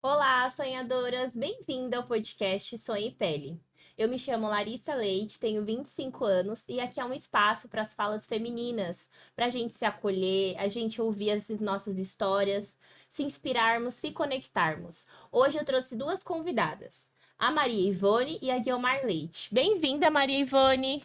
Olá, sonhadoras! Bem-vinda ao podcast Sonho e Pele. Eu me chamo Larissa Leite, tenho 25 anos e aqui é um espaço para as falas femininas, para a gente se acolher, a gente ouvir as nossas histórias, se inspirarmos, se conectarmos. Hoje eu trouxe duas convidadas, a Maria Ivone e a Guiomar Leite. Bem-vinda, Maria Ivone!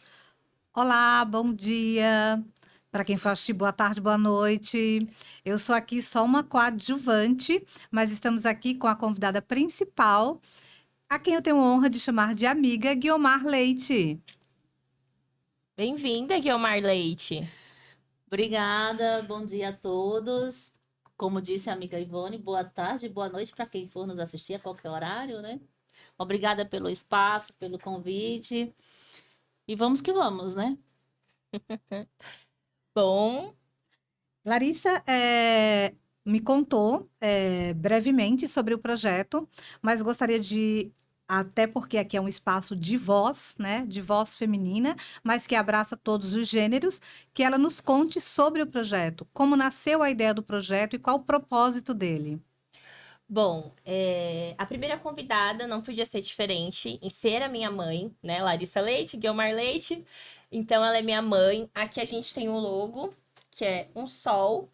Olá, bom dia. Para quem for assistir, boa tarde, boa noite. Eu sou aqui só uma coadjuvante, mas estamos aqui com a convidada principal, a quem eu tenho a honra de chamar de amiga, Guiomar Leite. Bem-vinda, Guiomar Leite! Obrigada, bom dia a todos. Como disse a amiga Ivone, boa tarde, boa noite para quem for nos assistir a qualquer horário, né? Obrigada pelo espaço, pelo convite. E vamos que vamos, né? Bom, Larissa me contou brevemente sobre o projeto, mas gostaria de, até porque aqui é um espaço de voz, né, de voz feminina, mas que abraça todos os gêneros, que ela nos conte sobre o projeto, como nasceu a ideia do projeto e qual o propósito dele. Bom, a primeira convidada não podia ser diferente em ser a minha mãe, né? Larissa Leite, Guiomar Leite. Então, ela é minha mãe. Aqui a gente tem um logo, que é um sol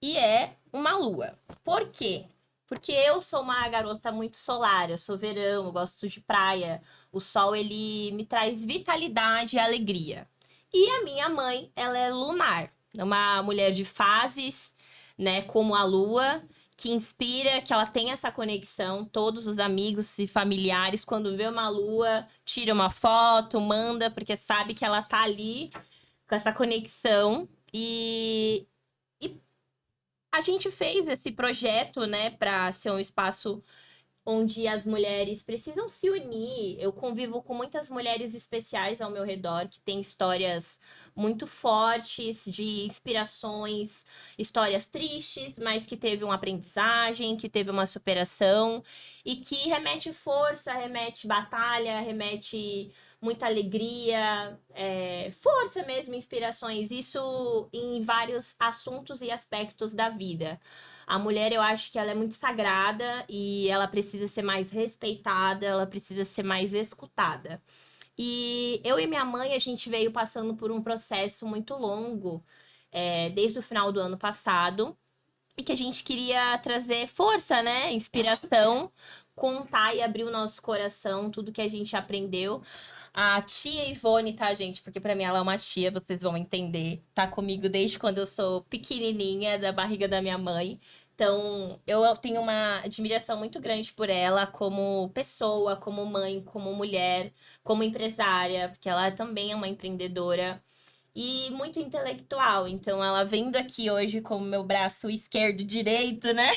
e é uma lua. Por quê? Porque eu sou uma garota muito solar, eu sou verão, eu gosto de praia. O sol, ele me traz vitalidade e alegria. E a minha mãe, ela é lunar, é uma mulher de fases, né, como a lua, que inspira, que ela tem essa conexão. Todos os amigos e familiares, quando vê uma lua, tira uma foto, manda, porque sabe que ela tá ali com essa conexão. E a gente fez esse projeto, né, para ser um espaço onde as mulheres precisam se unir. Eu convivo com muitas mulheres especiais ao meu redor que têm histórias muito fortes, de inspirações, histórias tristes, mas que teve uma aprendizagem, que teve uma superação e que remete força, remete batalha, remete muita alegria, força mesmo, inspirações, isso em vários assuntos e aspectos da vida. A mulher, eu acho que ela é muito sagrada e ela precisa ser mais respeitada, ela precisa ser mais escutada. E eu e minha mãe, a gente veio passando por um processo muito longo, desde o final do ano passado, e que a gente queria trazer força, né? Inspiração, contar e abrir o nosso coração, tudo que a gente aprendeu. A tia Ivone, tá, gente? Porque pra mim ela é uma tia, vocês vão entender. Tá comigo desde quando eu sou pequenininha, da barriga da minha mãe. Então, eu tenho uma admiração muito grande por ela como pessoa, como mãe, como mulher, como empresária, porque ela também é uma empreendedora e muito intelectual. Então, ela vendo aqui hoje como meu braço esquerdo, direito, né?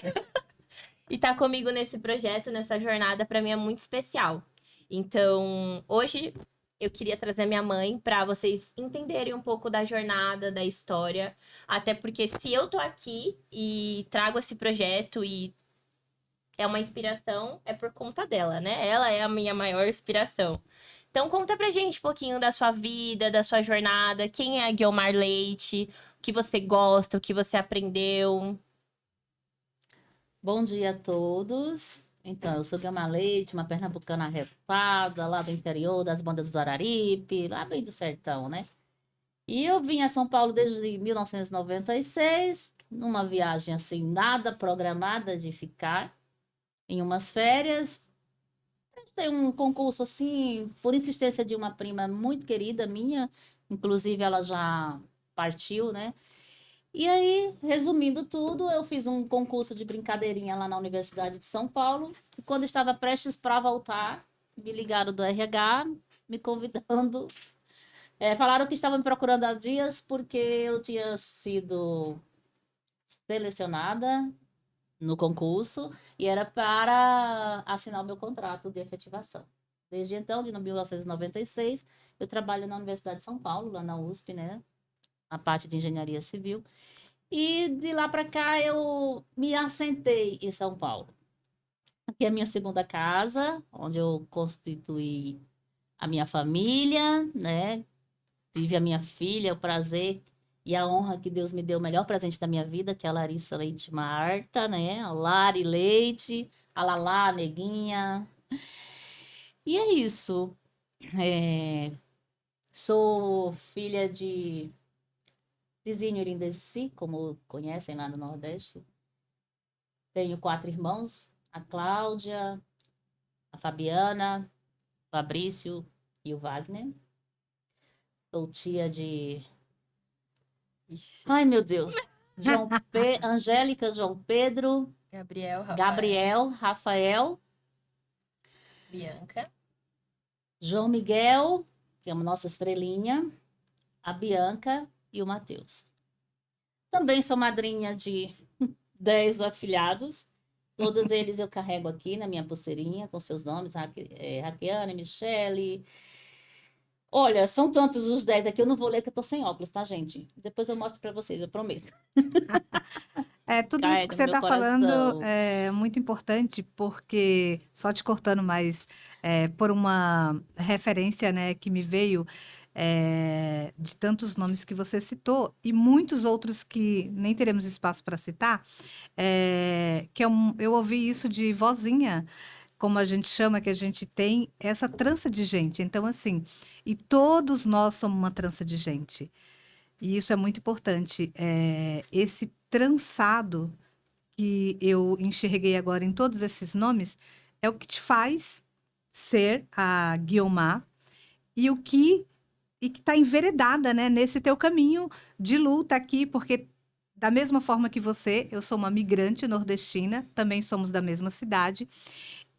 E tá comigo nesse projeto, nessa jornada, pra mim é muito especial. Então, hoje eu queria trazer minha mãe para vocês entenderem um pouco da jornada, da história, até porque se eu tô aqui e trago esse projeto e é uma inspiração, é por conta dela, né? Ela é a minha maior inspiração. Então conta pra gente um pouquinho da sua vida, da sua jornada, quem é a Guiomar Leite, o que você gosta, o que você aprendeu. Bom dia a todos. Então, eu sou Guilma Leite, uma pernambucana arretada, lá do interior, das bandas do Araripe, lá bem do sertão, né? E eu vim a São Paulo desde 1996, numa viagem assim, nada programada de ficar, em umas férias. Tem um concurso assim, por insistência de uma prima muito querida minha, inclusive ela já partiu, né? E aí, resumindo tudo, eu fiz um concurso de brincadeirinha lá na Universidade de São Paulo. E quando estava prestes para voltar, me ligaram do RH, me convidando. Falaram que estavam me procurando há dias porque eu tinha sido selecionada no concurso e era para assinar o meu contrato de efetivação. Desde então, de 1996, eu trabalho na Universidade de São Paulo, lá na USP, né? A parte de engenharia civil. E de lá para cá eu me assentei em São Paulo. Aqui é a minha segunda casa, onde eu constituí a minha família, né? Tive a minha filha, o prazer E a honra que Deus me deu, o melhor presente da minha vida, que é a Larissa Leite Marta, né? A Lari Leite, a Lalá, a Neguinha. E é isso. É, sou filha de Cizinho Irindeci, como conhecem lá no Nordeste. Tenho 4 irmãos, a Cláudia, a Fabiana, o Fabrício e o Wagner. Sou tia de... Ixi. Ai, meu Deus! Angélica, João Pedro, Gabriel, Rafael, Gabriel, Rafael, Bianca. João Miguel, que é uma nossa estrelinha, a Bianca e o Matheus. Também sou madrinha de 10 afilhados. Todos eles eu carrego aqui na minha pulseirinha com seus nomes, Raqueane, Michele. Olha, são tantos os 10 aqui, eu não vou ler que eu tô sem óculos, tá, gente? Depois eu mostro para vocês, eu prometo. Tudo isso Carrega que no você meu está falando coração. é muito importante, porque, só te cortando, mas por uma referência, né, que me veio de tantos nomes que você citou, e muitos outros que nem teremos espaço para citar, eu ouvi isso de vozinha, como a gente chama, que a gente tem essa trança de gente. Então, assim, e todos nós somos uma trança de gente. E isso é muito importante. Esse trançado que eu enxerguei agora em todos esses nomes é o que te faz ser a Guiomar e o que está enveredada, né, nesse teu caminho de luta aqui, porque da mesma forma que você, eu sou uma migrante nordestina, também somos da mesma cidade,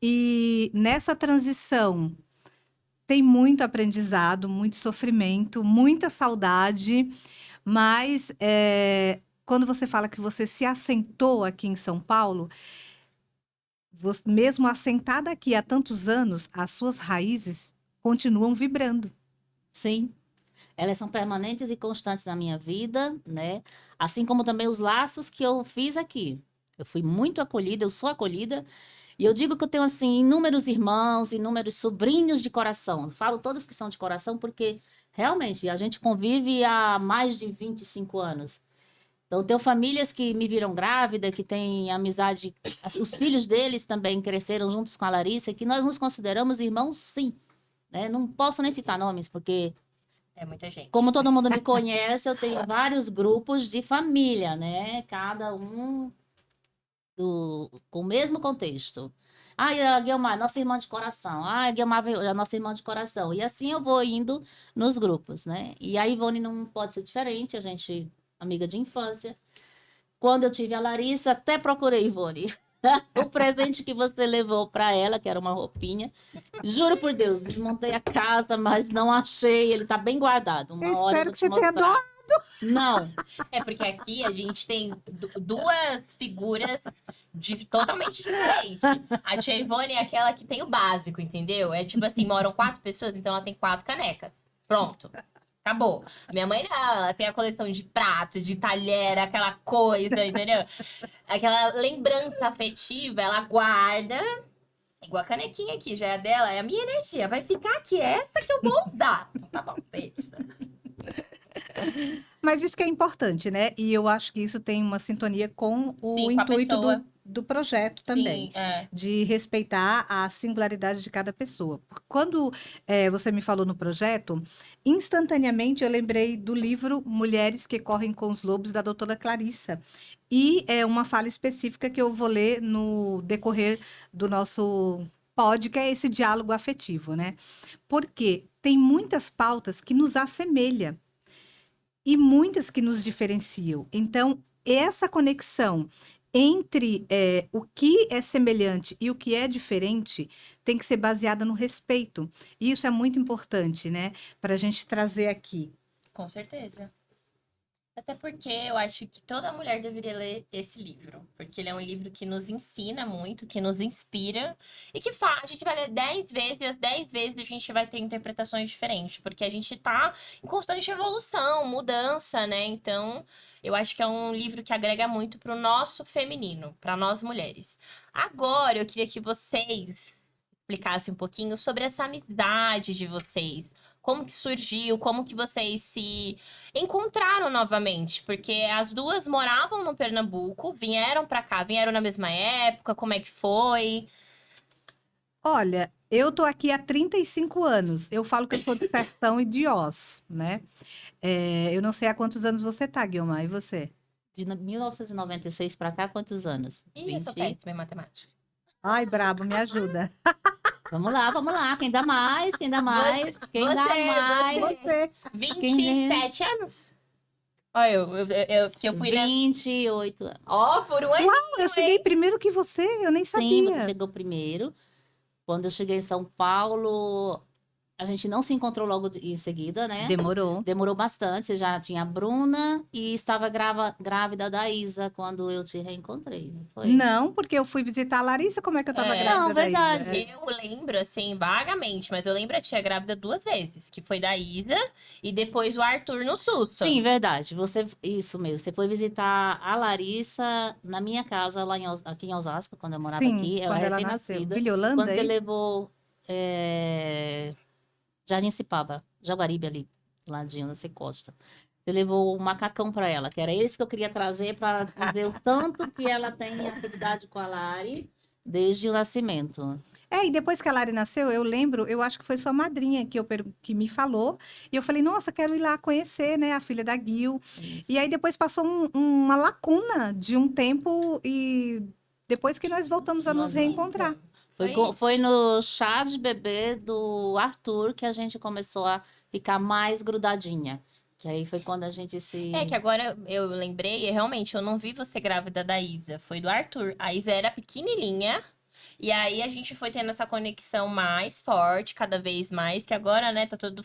e nessa transição tem muito aprendizado, muito sofrimento, muita saudade, mas quando você fala que você se assentou aqui em São Paulo, mesmo assentada aqui há tantos anos, as suas raízes continuam vibrando. Sim, elas são permanentes e constantes na minha vida, né? Assim como também os laços que eu fiz aqui. Eu fui muito acolhida, eu sou acolhida. E eu digo que eu tenho, assim, inúmeros irmãos, inúmeros sobrinhos de coração. Falo todos que são de coração porque, realmente, a gente convive há mais de 25 anos. Então, tenho famílias que me viram grávida, que têm amizade. Os filhos deles também cresceram juntos com a Larissa, que nós nos consideramos irmãos, sim. Né? Não posso nem citar nomes, porque, É muita gente. como todo mundo me conhece, eu tenho vários grupos de família, né? Cada um com o mesmo contexto. Ai, a Guiomar, nossa irmã de coração. Ai, a Guiomar, a nossa irmã de coração. E assim eu vou indo nos grupos, né? E a Ivone não pode ser diferente, a gente, amiga de infância. Quando eu tive a Larissa, até procurei, Ivone, o presente que você levou para ela, que era uma roupinha. Juro por Deus, desmontei a casa, mas não achei. Ele tá bem guardado. Uma hora eu Espero vou que te você tenha mostrar. Não, É porque aqui a gente tem duas figuras totalmente diferentes. A tia Ivone é aquela que tem o básico, entendeu? É tipo assim, moram 4 pessoas, então ela tem 4 canecas. Pronto. Acabou. Minha mãe não, ela tem a coleção de pratos, de talher, aquela coisa, entendeu? Aquela lembrança afetiva, ela guarda. Igual a canequinha aqui, já é dela, é a minha energia. Vai ficar aqui, é essa que eu vou dar. Tá bom, beijo. Mas isso que é importante, né? E eu acho que isso tem uma sintonia com o Sim, com a intuito pessoa. do projeto também, Sim, é. de respeitar a singularidade de cada pessoa. Quando você me falou no projeto, instantaneamente eu lembrei do livro Mulheres que Correm com os Lobos, da doutora Clarissa. E é uma fala específica que eu vou ler no decorrer do nosso pod, que é esse diálogo afetivo, né? Porque tem muitas pautas que nos assemelham e muitas que nos diferenciam. Então, essa conexão entre o que é semelhante e o que é diferente tem que ser baseada no respeito. E isso é muito importante, né? Para a gente trazer aqui. Com certeza. Até porque eu acho que toda mulher deveria ler esse livro. Porque ele é um livro que nos ensina muito, que nos inspira. E que a gente vai ler 10 vezes, e as 10 vezes a gente vai ter interpretações diferentes. Porque a gente tá em constante evolução, mudança, né? Então, eu acho que é um livro que agrega muito pro nosso feminino, para nós mulheres. Agora, eu queria que vocês explicassem um pouquinho sobre essa amizade de vocês. Como que surgiu? Como que vocês se encontraram novamente? Porque as duas moravam no Pernambuco, vieram pra cá, vieram na mesma época, como é que foi? Olha, eu tô aqui há 35 anos. Eu falo que eu sou de Sertão e de Oz, né? Eu não sei há quantos anos você tá, Guilmar, e você? De 1996 para cá, quantos anos? Ih, eu sou 20. péssima em matemática. Ai, brabo, me ajuda. Vamos lá. Quem dá mais? Quem dá mais? Quem dá você, mais? Você. 27 anos? Olha, que eu fui na... 28 anos. Ó, por um aninho, Eu cheguei primeiro que você, eu nem Sim, você sabia. chegou primeiro. Quando eu cheguei em São Paulo, a gente não se encontrou logo em seguida, né? Demorou. Demorou bastante. Você já tinha a Bruna e estava grávida da Isa quando eu te reencontrei, não foi? Não, porque eu fui visitar a Larissa, como é que eu tava É. grávida Não, da verdade. Isa? Eu lembro, assim, vagamente, mas eu lembro a tia grávida 2 vezes, que foi da Isa e depois o Arthur no susto. Sim, verdade. Isso mesmo. Você foi visitar a Larissa na minha casa, aqui em Osasco, quando eu morava Sim, aqui. Ela quando é ela nasceu. recém-nascida. Vila Holanda, Quando é você isso? levou Jardim Cipaba, Jaguaribe ali, ladinho, na Costa. Você levou o macacão para ela, que era esse que eu queria trazer para dizer o tanto que ela tem atividade com a Lari desde o nascimento. E depois que a Lari nasceu, eu lembro, eu acho que foi sua madrinha que me falou. E eu falei, nossa, quero ir lá conhecer, né, a filha da Gil. Isso. E aí depois passou uma lacuna de um tempo e depois que nós voltamos a nos Nós reencontrar. Foi no chá de bebê do Arthur que a gente começou a ficar mais grudadinha. Que aí foi quando a gente se. É que agora eu lembrei, e realmente, eu não vi você grávida da Isa, foi do Arthur. A Isa era pequenininha, e aí a gente foi tendo essa conexão mais forte, cada vez mais, que agora, né, tá todo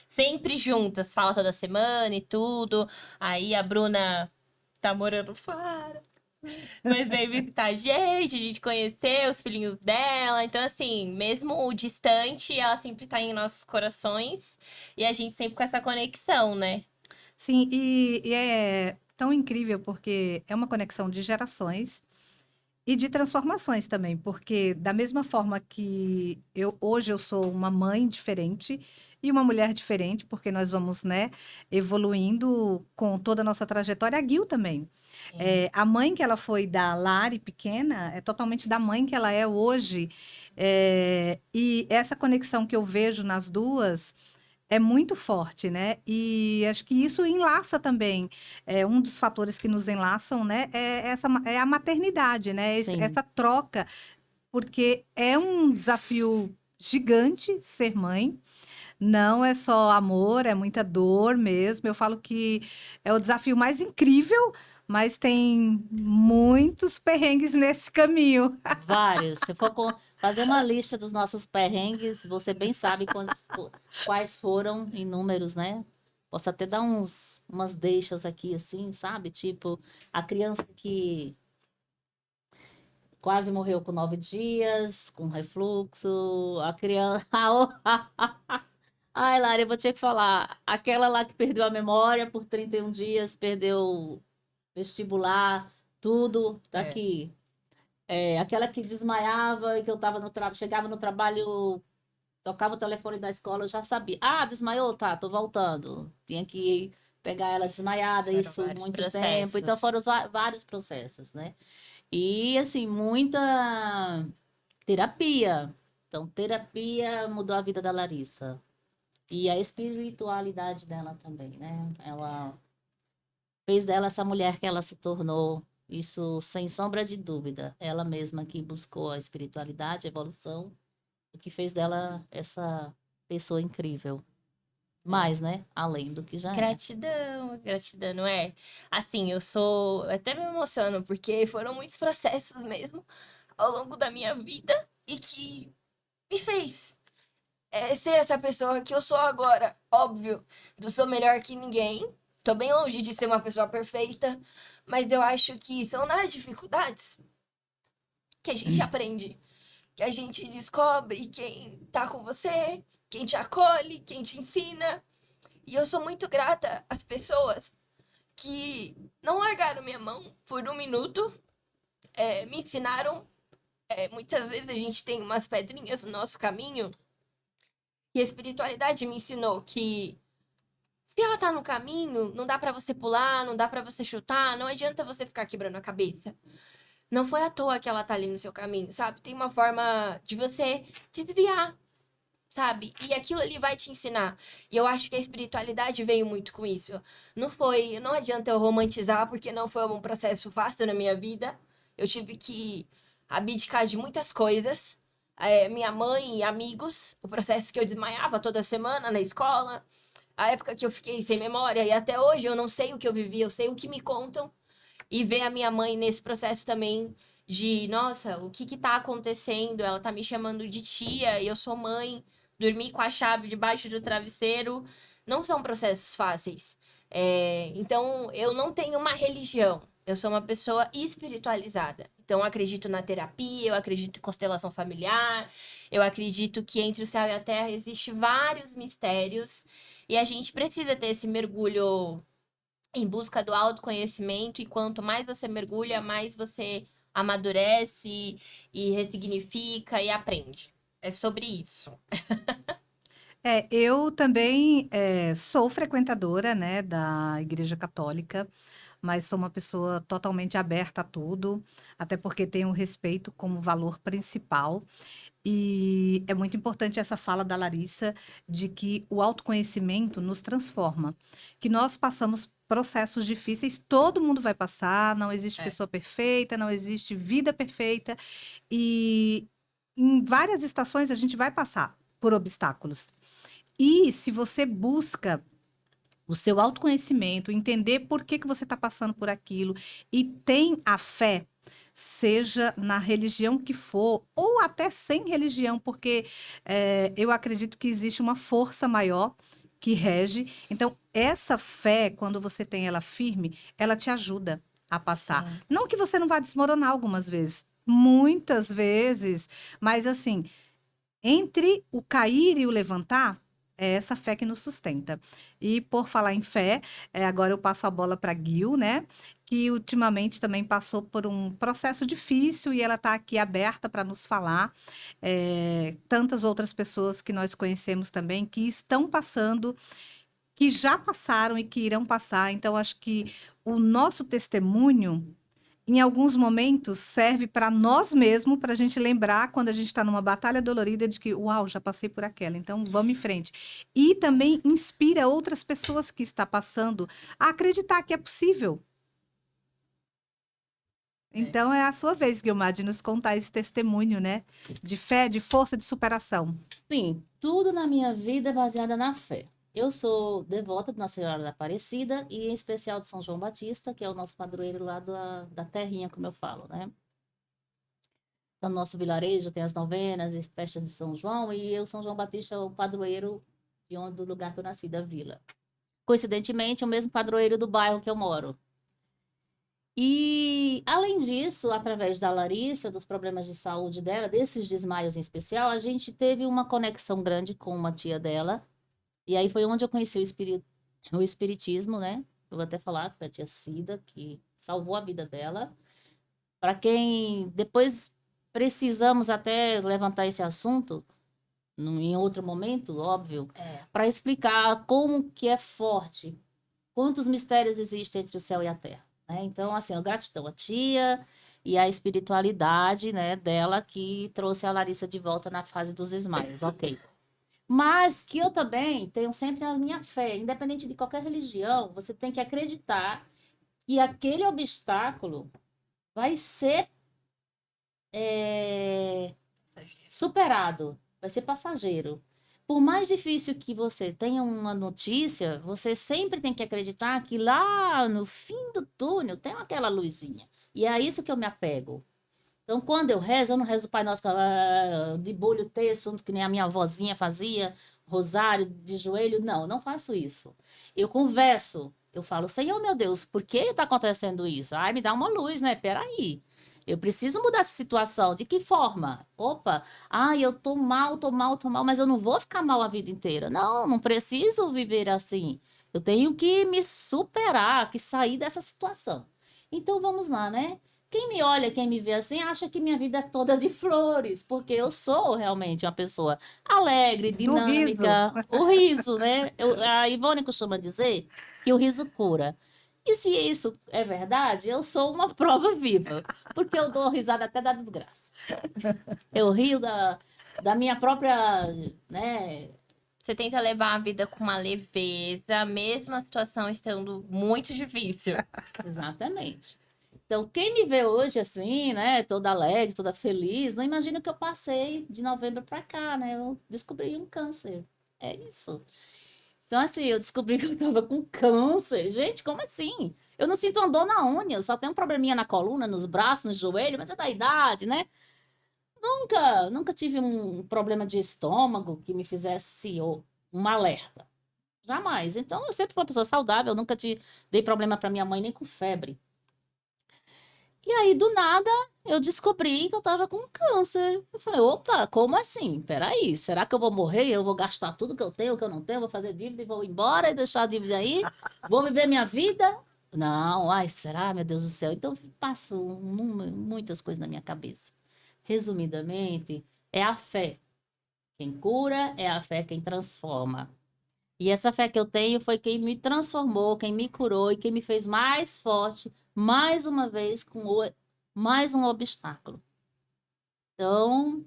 sempre juntas, fala toda semana e tudo. Aí a Bruna tá morando fora. Mas veio visitar a gente conheceu os filhinhos dela. Então, assim, mesmo distante, ela sempre tá em nossos corações. E a gente sempre com essa conexão, né? Sim, e é tão incrível porque é uma conexão de gerações e de transformações também, porque da mesma forma que hoje eu sou uma mãe diferente e uma mulher diferente, porque nós vamos, né, evoluindo com toda a nossa trajetória, a Gil também. A mãe que ela foi da Lari pequena é totalmente da mãe que ela é hoje. E essa conexão que eu vejo nas duas é muito forte, né? E acho que isso enlaça também. Um dos fatores que nos enlaçam, né? É a maternidade, né? Sim. Essa troca, porque é um desafio gigante ser mãe. Não é só amor, é muita dor mesmo. Eu falo que é o desafio mais incrível, mas tem muitos perrengues nesse caminho. Vários. Se for fazer uma lista dos nossos perrengues, você bem sabe quais foram em números, né? Posso até dar umas deixas aqui, assim, sabe? Tipo, a criança que quase morreu com 9 dias, com refluxo, a criança. Ai, Lara, eu vou ter que falar. Aquela lá que perdeu a memória por 31 dias, perdeu vestibular, tudo daqui. Aquela que desmaiava e que eu tava chegava no trabalho, tocava o telefone da escola, eu já sabia. Ah, desmaiou? Tá, tô voltando. Tinha que pegar ela desmaiada, Foram isso vários muito processos. tempo. Então foram vários processos, né? E assim, muita terapia. Então, terapia mudou a vida da Larissa. E a espiritualidade dela também, né? Ela fez dela essa mulher que ela se tornou. Isso sem sombra de dúvida. Ela mesma que buscou a espiritualidade, a evolução, o que fez dela essa pessoa incrível. Mais, né? Além do que já é. Gratidão, não é? Assim, eu até me emociono, porque foram muitos processos mesmo ao longo da minha vida e que me fez ser essa pessoa que eu sou agora. Óbvio, não sou melhor que ninguém. Tô bem longe de ser uma pessoa perfeita, mas eu acho que são nas dificuldades que a gente aprende, que a gente descobre quem tá com você, quem te acolhe, quem te ensina. E eu sou muito grata às pessoas que não largaram minha mão por um minuto, me ensinaram. Muitas vezes a gente tem umas pedrinhas no nosso caminho E a espiritualidade me ensinou que se ela tá no caminho, não dá pra você pular, não dá pra você chutar, não adianta você ficar quebrando a cabeça. Não foi à toa que ela tá ali no seu caminho, sabe? Tem uma forma de você desviar, sabe? E aquilo ali vai te ensinar. E eu acho que a espiritualidade veio muito com isso. Não adianta eu romantizar, porque não foi um processo fácil na minha vida. Eu tive que abdicar de muitas coisas. Minha mãe e amigos, o processo que eu desmaiava toda semana na escola, a época que eu fiquei sem memória, e até hoje eu não sei o que eu vivi, eu sei o que me contam. E ver a minha mãe nesse processo também de, nossa, o que que tá acontecendo? Ela tá me chamando de tia e eu sou mãe. Dormir com a chave debaixo do travesseiro não são processos fáceis. Então, eu não tenho uma religião. Eu sou uma pessoa espiritualizada. Então, eu acredito na terapia, eu acredito em constelação familiar, eu acredito que entre o céu e a terra existe vários mistérios e a gente precisa ter esse mergulho em busca do autoconhecimento, e quanto mais você mergulha, mais você amadurece e ressignifica e aprende. É sobre isso. Eu também sou frequentadora, né, da Igreja Católica, mas sou uma pessoa totalmente aberta a tudo, até porque tenho o respeito como valor principal. E é muito importante essa fala da Larissa de que o autoconhecimento nos transforma, que nós passamos processos difíceis, todo mundo vai passar, não existe É. pessoa perfeita, não existe vida perfeita, e em várias estações a gente vai passar por obstáculos. E se você busca o seu autoconhecimento, entender por que que você está passando por aquilo e tem a fé, seja na religião que for, ou até sem religião, porque eu acredito que existe uma força maior que rege. Então, essa fé, quando você tem ela firme, ela te ajuda a passar. Sim. Não que você não vá desmoronar algumas vezes, muitas vezes, mas assim, entre o cair e o levantar, é essa fé que nos sustenta. E por falar em fé, agora eu passo a bola para Gil, né? Que ultimamente também passou por um processo difícil e ela está aqui aberta para nos falar. Tantas outras pessoas que nós conhecemos também que estão passando, que já passaram e que irão passar. Então, acho que o nosso testemunho em alguns momentos serve para nós mesmos, para a gente lembrar quando a gente está numa batalha dolorida de que, uau, já passei por aquela, então vamos em frente. E também inspira outras pessoas que estão passando a acreditar que é possível. Então é a sua vez, Guilmar, de nos contar esse testemunho, né? De fé, de força, de superação. Sim, tudo na minha vida é baseada na fé. Eu sou devota de Nossa Senhora da Aparecida e em especial de São João Batista, que é o nosso padroeiro lá da terrinha, como eu falo, né? No nosso vilarejo tem as novenas e festas de São João e eu, São João Batista, é o padroeiro do lugar que eu nasci, da vila. Coincidentemente, é o mesmo padroeiro do bairro que eu moro. E, além disso, através da Larissa, dos problemas de saúde dela, desses desmaios em especial, a gente teve uma conexão grande com uma tia dela. E aí foi onde eu conheci o espiritismo, né? Eu vou até falar que foi a tia Cida, que salvou a vida dela. Para quem depois precisamos até levantar esse assunto, em outro momento, óbvio, para explicar como que é forte, quantos mistérios existem entre o céu e a terra, né? Então, assim, a gratidão à tia e a espiritualidade, né, dela que trouxe a Larissa de volta na fase dos desmaios, ok. Mas que eu também tenho sempre a minha fé, independente de qualquer religião, você tem que acreditar que aquele obstáculo vai ser superado, vai ser passageiro. Por mais difícil que você tenha uma notícia, você sempre tem que acreditar que lá no fim do túnel tem aquela luzinha. E é isso que eu me apego. Então, quando eu rezo, eu não rezo o Pai Nosso de bolho terço, que nem a minha avózinha fazia, rosário de joelho. Não, eu não faço isso. Eu converso, eu falo, Senhor, meu Deus, por que está acontecendo isso? Ai, me dá uma luz, né? Peraí. Eu preciso mudar essa situação. De que forma? Opa, eu tô mal, mas eu não vou ficar mal a vida inteira. Não, não preciso viver assim. Eu tenho que me superar, que sair dessa situação. Então, vamos lá, né? quem me olha, quem me vê assim, acha que minha vida é toda de flores, porque eu sou realmente uma pessoa alegre, Do riso. dinâmica, o riso, né? A Ivone costuma dizer que o riso cura. E se isso é verdade, eu sou uma prova viva, porque eu dou risada até da desgraça. Eu rio da minha própria, né? Você tenta levar a vida com uma leveza, mesmo a situação estando muito difícil. Exatamente. Então, quem me vê hoje assim, né, toda alegre, toda feliz, não imagina o que eu passei de novembro para cá, né? Eu descobri um câncer. É isso. Então, assim, eu descobri que eu tava com câncer. Gente, como assim? Eu não sinto uma dor na unha, eu só tenho um probleminha na coluna, nos braços, no joelho, mas é da idade, né? Nunca tive um problema de estômago que me fizesse um alerta. Jamais. Então, eu sempre fui uma pessoa saudável, eu nunca dei problema para minha mãe nem com febre. E aí, do nada, eu descobri que eu tava com câncer. Eu falei, opa, como assim? Peraí, será que eu vou morrer? Eu vou gastar tudo que eu tenho, que eu não tenho, vou fazer dívida e vou embora e deixar a dívida aí? Vou viver minha vida? Não, ai, será, meu Deus do céu? Então, passam muitas coisas na minha cabeça. Resumidamente, é a fé. Quem cura é a fé quem transforma. E essa fé que eu tenho foi quem me transformou, quem me curou e quem me fez mais forte, mais uma vez, mais um obstáculo. Então,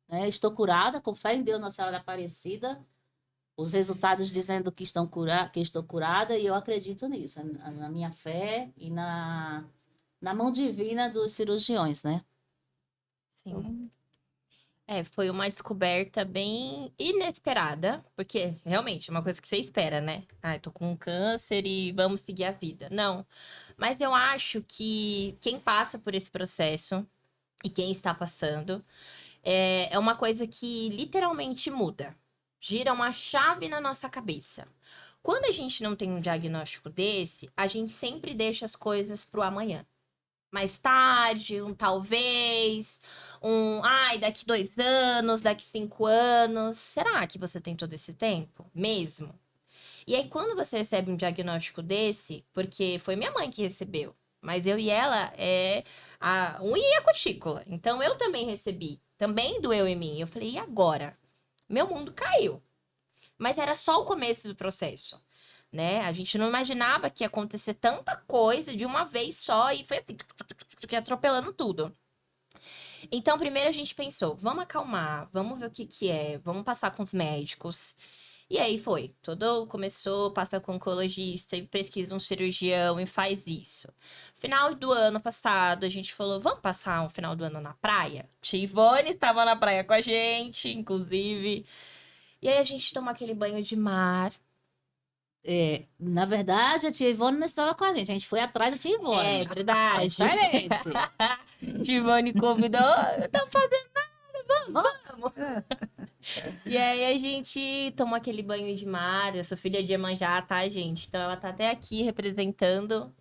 né, estou curada, com fé em Deus, Nossa Senhora da Aparecida. Os resultados dizendo que estou curada, e eu acredito nisso, na minha fé e na mão divina dos cirurgiões, né? Sim. Foi uma descoberta bem inesperada, porque realmente é uma coisa que você espera, né? Ah, eu tô com um câncer e vamos seguir a vida. Não. Mas eu acho que quem passa por esse processo e quem está passando é uma coisa que literalmente muda. Gira uma chave na nossa cabeça. Quando a gente não tem um diagnóstico desse, a gente sempre deixa as coisas pro amanhã. Mais tarde, um talvez, ai, daqui 2 anos, daqui 5 anos. Será que você tem todo esse tempo mesmo? E aí, quando você recebe um diagnóstico desse, porque foi minha mãe que recebeu, mas eu e ela é a unha e a cutícula. Então eu também recebi, também doeu em mim. Eu falei, e agora? Meu mundo caiu. Mas era só o começo do processo, né? A gente não imaginava que ia acontecer tanta coisa de uma vez só e foi assim, atropelando tudo. Então, primeiro a gente pensou, vamos acalmar, vamos ver o que que é, vamos passar com os médicos. E aí foi, todo começou, passa com o oncologista e pesquisa um cirurgião e faz isso. Final do ano passado, a gente falou, vamos passar um final do ano na praia? Tia Ivone estava na praia com a gente, inclusive. E aí a gente toma aquele banho de mar. Na verdade, a tia Ivone não estava com a gente foi atrás da tia Ivone. É verdade. É diferente. Tia Ivone convidou, estamos fazendo nada, vamos. E aí a gente toma aquele banho de mar. Eu sou filha de Iemanjá, tá, gente? Então ela tá até aqui representando.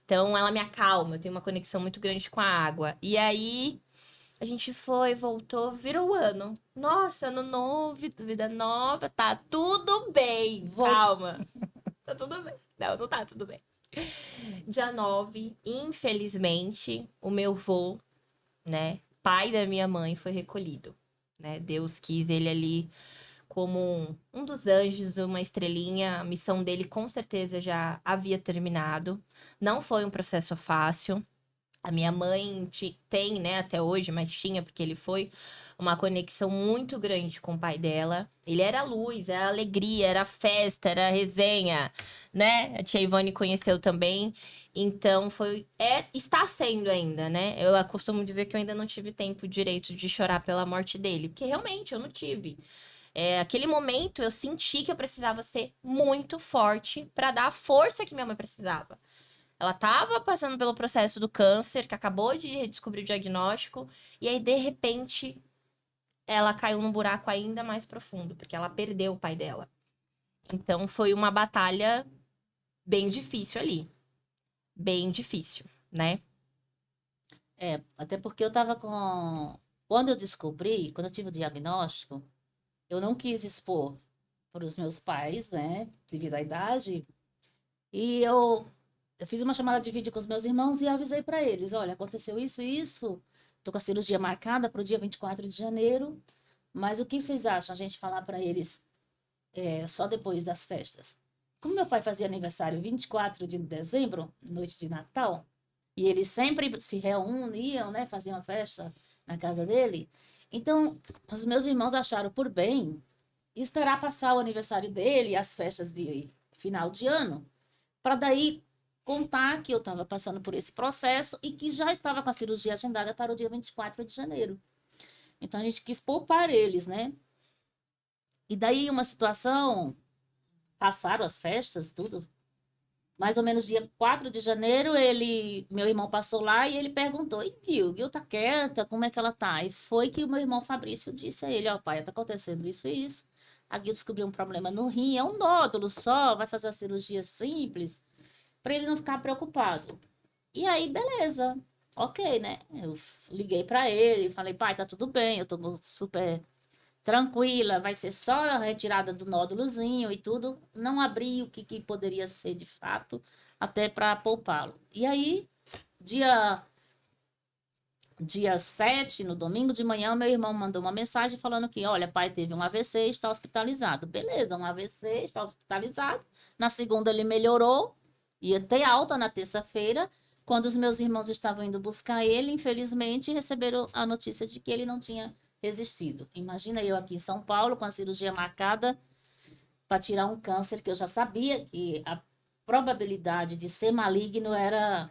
Então ela me acalma, eu tenho uma conexão muito grande com a água. E aí a gente foi, voltou, virou o ano. Nossa, ano novo, vida nova, tá tudo bem. Calma. Tá tudo bem. Não, não tá tudo bem. Dia 9, infelizmente, o meu vô, né, pai da minha mãe, foi recolhido. Né? Deus quis ele ali como um dos anjos, uma estrelinha. A missão dele com certeza já havia terminado. Não foi um processo fácil. A minha mãe tem, né, até hoje, mas tinha, porque ele foi uma conexão muito grande com o pai dela. Ele era luz, era alegria, era festa, era resenha, né? A tia Ivone conheceu também. Então está sendo ainda, né? Eu costumo dizer que eu ainda não tive tempo direito de chorar pela morte dele, porque realmente eu não tive. Aquele momento eu senti que eu precisava ser muito forte para dar a força que minha mãe precisava. Ela estava passando pelo processo do câncer, que acabou de descobrir o diagnóstico, e aí, de repente, ela caiu num buraco ainda mais profundo, porque ela perdeu o pai dela. Então, foi uma batalha bem difícil ali. Bem difícil, né? Até porque eu tava com. Quando eu descobri, quando eu tive o diagnóstico, eu não quis expor para os meus pais, né, devido à idade. E eu eu fiz uma chamada de vídeo com os meus irmãos e avisei para eles, olha, aconteceu isso e isso, tô com a cirurgia marcada para o dia 24 de janeiro, mas o que vocês acham a gente falar para eles só depois das festas? Como meu pai fazia aniversário 24 de dezembro, noite de Natal, e eles sempre se reuniam, né, faziam uma festa na casa dele, então os meus irmãos acharam por bem esperar passar o aniversário dele e as festas de final de ano, para daí contar que eu estava passando por esse processo e que já estava com a cirurgia agendada para o dia 24 de janeiro. Então a gente quis poupar eles, né? E daí uma situação, passaram as festas, tudo. Mais ou menos dia 4 de janeiro, meu irmão passou lá e ele perguntou: "E Gil tá quieta? Como é que ela tá?" E foi que o meu irmão Fabrício disse a ele: "Ó, pai, tá acontecendo isso e isso. A Gil descobriu um problema no rim, é um nódulo só, vai fazer a cirurgia simples, para ele não ficar preocupado." E aí, beleza. Ok, né? Eu liguei para ele, falei: "Pai, tá tudo bem, eu tô super tranquila, vai ser só a retirada do nódulozinho e tudo." Não abri o que poderia ser de fato, até para poupá-lo. E aí, dia, dia 7, no domingo de manhã, meu irmão mandou uma mensagem falando que, olha, pai teve um AVC e está hospitalizado. Beleza, um AVC, está hospitalizado. Na segunda ele melhorou, ia ter alta na terça-feira. Quando os meus irmãos estavam indo buscar ele, infelizmente receberam a notícia de que ele não tinha resistido. Imagina eu aqui em São Paulo com a cirurgia marcada para tirar um câncer que eu já sabia que a probabilidade de ser maligno era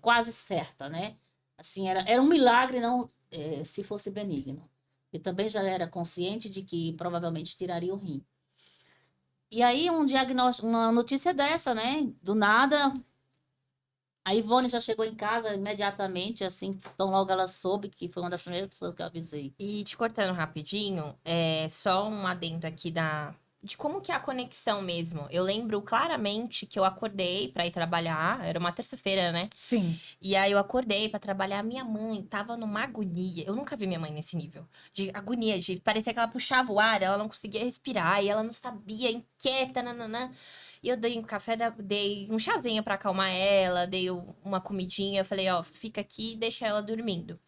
quase certa, né? Assim, era um milagre não se fosse benigno. Eu também já era consciente de que provavelmente tiraria o rim. E aí um diagnóstico, uma notícia dessa, né? Do nada, a Ivone já chegou em casa imediatamente, assim, tão logo ela soube, que foi uma das primeiras pessoas que eu avisei. E te cortando rapidinho, só um adendo aqui de como que é a conexão mesmo. Eu lembro claramente que eu acordei pra ir trabalhar, era uma terça-feira, né? Sim. E aí eu acordei pra trabalhar, minha mãe tava numa agonia. Eu nunca vi minha mãe nesse nível. De agonia, de parecia que ela puxava o ar, ela não conseguia respirar, e ela não sabia, inquieta, nananã. E eu dei um café, dei um chazinho pra acalmar ela, dei uma comidinha, eu falei, ó, fica aqui e deixa ela dormindo.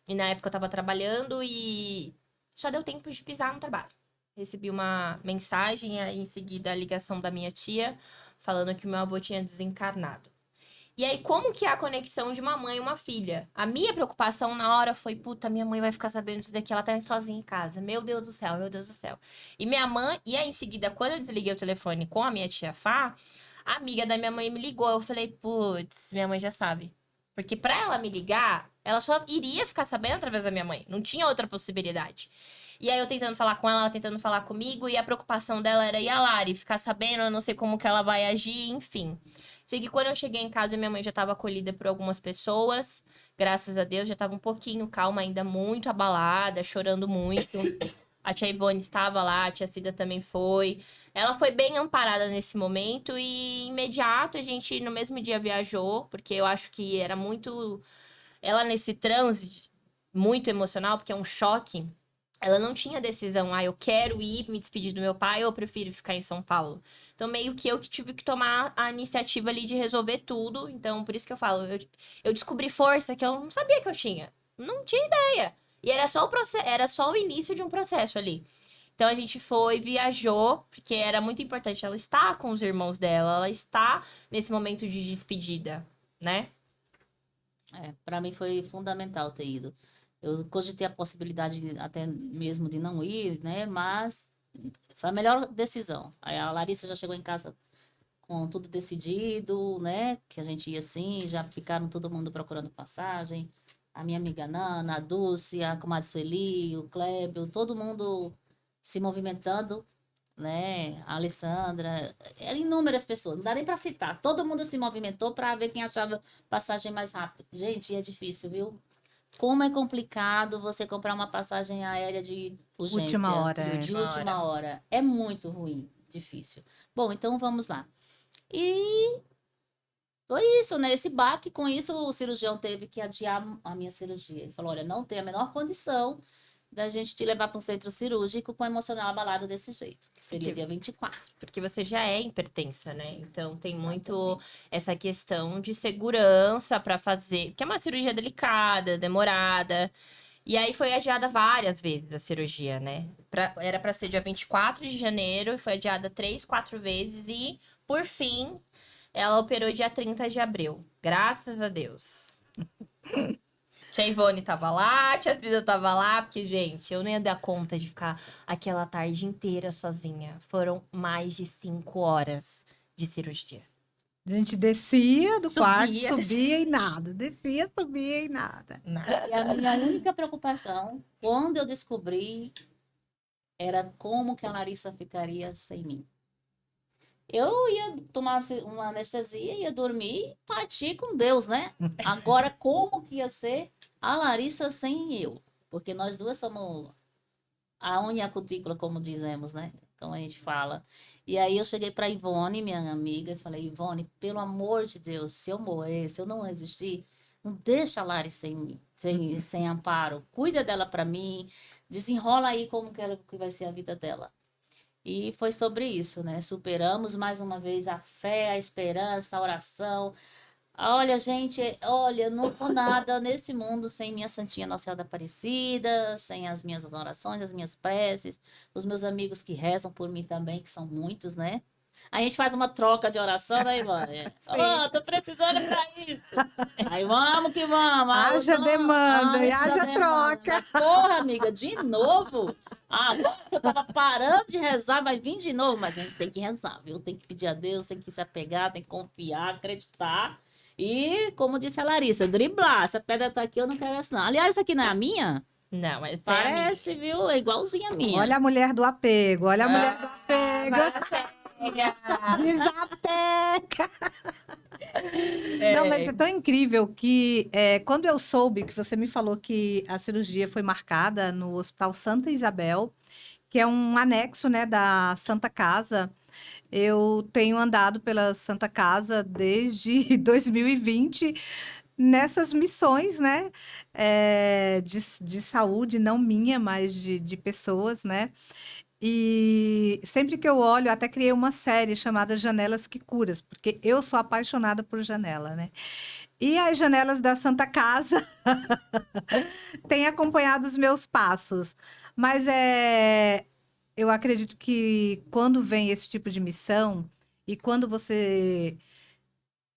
E na época eu tava trabalhando e só deu tempo de pisar no trabalho. Recebi uma mensagem, aí em seguida a ligação da minha tia, falando que o meu avô tinha desencarnado. E aí, como que é a conexão de uma mãe e uma filha? A minha preocupação na hora foi, puta, minha mãe vai ficar sabendo disso daqui, ela tá sozinha em casa. Meu Deus do céu, meu Deus do céu. E minha mãe, e aí em seguida, quando eu desliguei o telefone com a minha tia Fá, a amiga da minha mãe me ligou. Eu falei, putz, minha mãe já sabe. Porque pra ela me ligar, ela só iria ficar sabendo através da minha mãe. Não tinha outra possibilidade. E aí eu tentando falar com ela tentando falar comigo, e a preocupação dela era, e a Lari, ficar sabendo, eu não sei como que ela vai agir, enfim. Sei que quando eu cheguei em casa, minha mãe já estava acolhida por algumas pessoas. Graças a Deus, já estava um pouquinho calma, ainda muito abalada, chorando muito. A tia Ivone estava lá, a tia Cida também foi. Ela foi bem amparada nesse momento e imediato a gente no mesmo dia viajou, porque eu acho que era muito ela nesse transe muito emocional, porque é um choque. Ela não tinha decisão, eu quero ir me despedir do meu pai ou eu prefiro ficar em São Paulo. Então, meio que eu que tive que tomar a iniciativa ali de resolver tudo. Então, por isso que eu falo, eu descobri força que eu não sabia que eu tinha. Não tinha ideia. E era só era só o início de um processo ali. Então a gente foi, viajou, porque era muito importante ela estar com os irmãos dela, ela estar nesse momento de despedida, né? Para mim foi fundamental ter ido. Eu cogitei a possibilidade até mesmo de não ir, né? Mas foi a melhor decisão. Aí a Larissa já chegou em casa com tudo decidido, né? Que a gente ia sim, já ficaram todo mundo procurando passagem. A minha amiga Nana, a Dulce, a comadre Sueli, o Clébio, todo mundo se movimentando, né? A Alessandra, eram inúmeras pessoas, não dá nem para citar. Todo mundo se movimentou para ver quem achava passagem mais rápida. Gente, é difícil, viu? Como é complicado você comprar uma passagem aérea de Última urgência, hora, é. de Última hora. última hora. É muito ruim, difícil. Bom, então vamos lá. E foi isso, né? Esse baque, com isso o cirurgião teve que adiar a minha cirurgia. Ele falou: olha, não tem a menor condição da gente te levar para um centro cirúrgico com o emocional abalado desse jeito, que seria Que- dia 24. Porque você já é hipertensa, né? Então tem muito Exatamente. essa questão de segurança para fazer, que é uma cirurgia delicada, demorada. E aí foi adiada várias vezes a cirurgia, né? Era para ser dia 24 de janeiro, e foi adiada 3, 4 vezes e, por fim, ela operou dia 30 de abril. Graças a Deus. Tia Ivone tava lá, tia Cida tava lá, porque, gente, eu nem ia dar conta de ficar aquela tarde inteira sozinha. Foram mais de 5 horas de cirurgia. A gente descia do quarto, Subia, subia e nada. Descia, subia e nada. Nada. E a minha única preocupação, quando eu descobri, era como que a Larissa ficaria sem mim. Eu ia tomar uma anestesia, ia dormir e partir com Deus, né? Agora, como que ia ser a Larissa sem eu? Porque nós duas somos a unha e a cutícula, como dizemos, né? Como a gente fala. E aí eu cheguei para Ivone, minha amiga, e falei, Ivone, pelo amor de Deus, se eu morrer, se eu não existir, não deixa a Lari sem amparo. Cuida dela para mim, desenrola aí como que vai ser a vida dela. E foi sobre isso, né? Superamos mais uma vez a fé, a esperança, a oração. Olha, gente, olha, não sou nada nesse mundo sem minha Santinha Nossa Senhora da Aparecida, sem as minhas orações, as minhas preces, os meus amigos que rezam por mim também, que são muitos, né? A gente faz uma troca de oração, né, Ivone? Sim. Ó, tô precisando pra isso. Aí vamos que vamos. Haja demanda e haja troca. Porra, amiga, de novo? Ah, agora que eu tava parando de rezar, mas vim de novo. Mas a gente tem que rezar, viu? Tem que pedir a Deus, tem que se apegar, tem que confiar, acreditar. E, como disse a Larissa, driblar. Essa pedra tá aqui, eu não quero essa não. Aliás, essa aqui não é a minha? Não, mas Parece, viu? É igualzinha a minha. Olha a mulher do apego, olha a mulher do apego. Chega. Desapega. É. Não, mas é tão incrível que quando eu soube que você me falou que a cirurgia foi marcada no Hospital Santa Isabel, que é um anexo, né, da Santa Casa. Eu tenho andado pela Santa Casa desde 2020 nessas missões, né, de saúde, não minha, mas de pessoas, né? E sempre que eu olho, até criei uma série chamada Janelas que Curas, porque eu sou apaixonada por janela, né? E as janelas da Santa Casa têm acompanhado os meus passos. Mas eu acredito que quando vem esse tipo de missão e quando você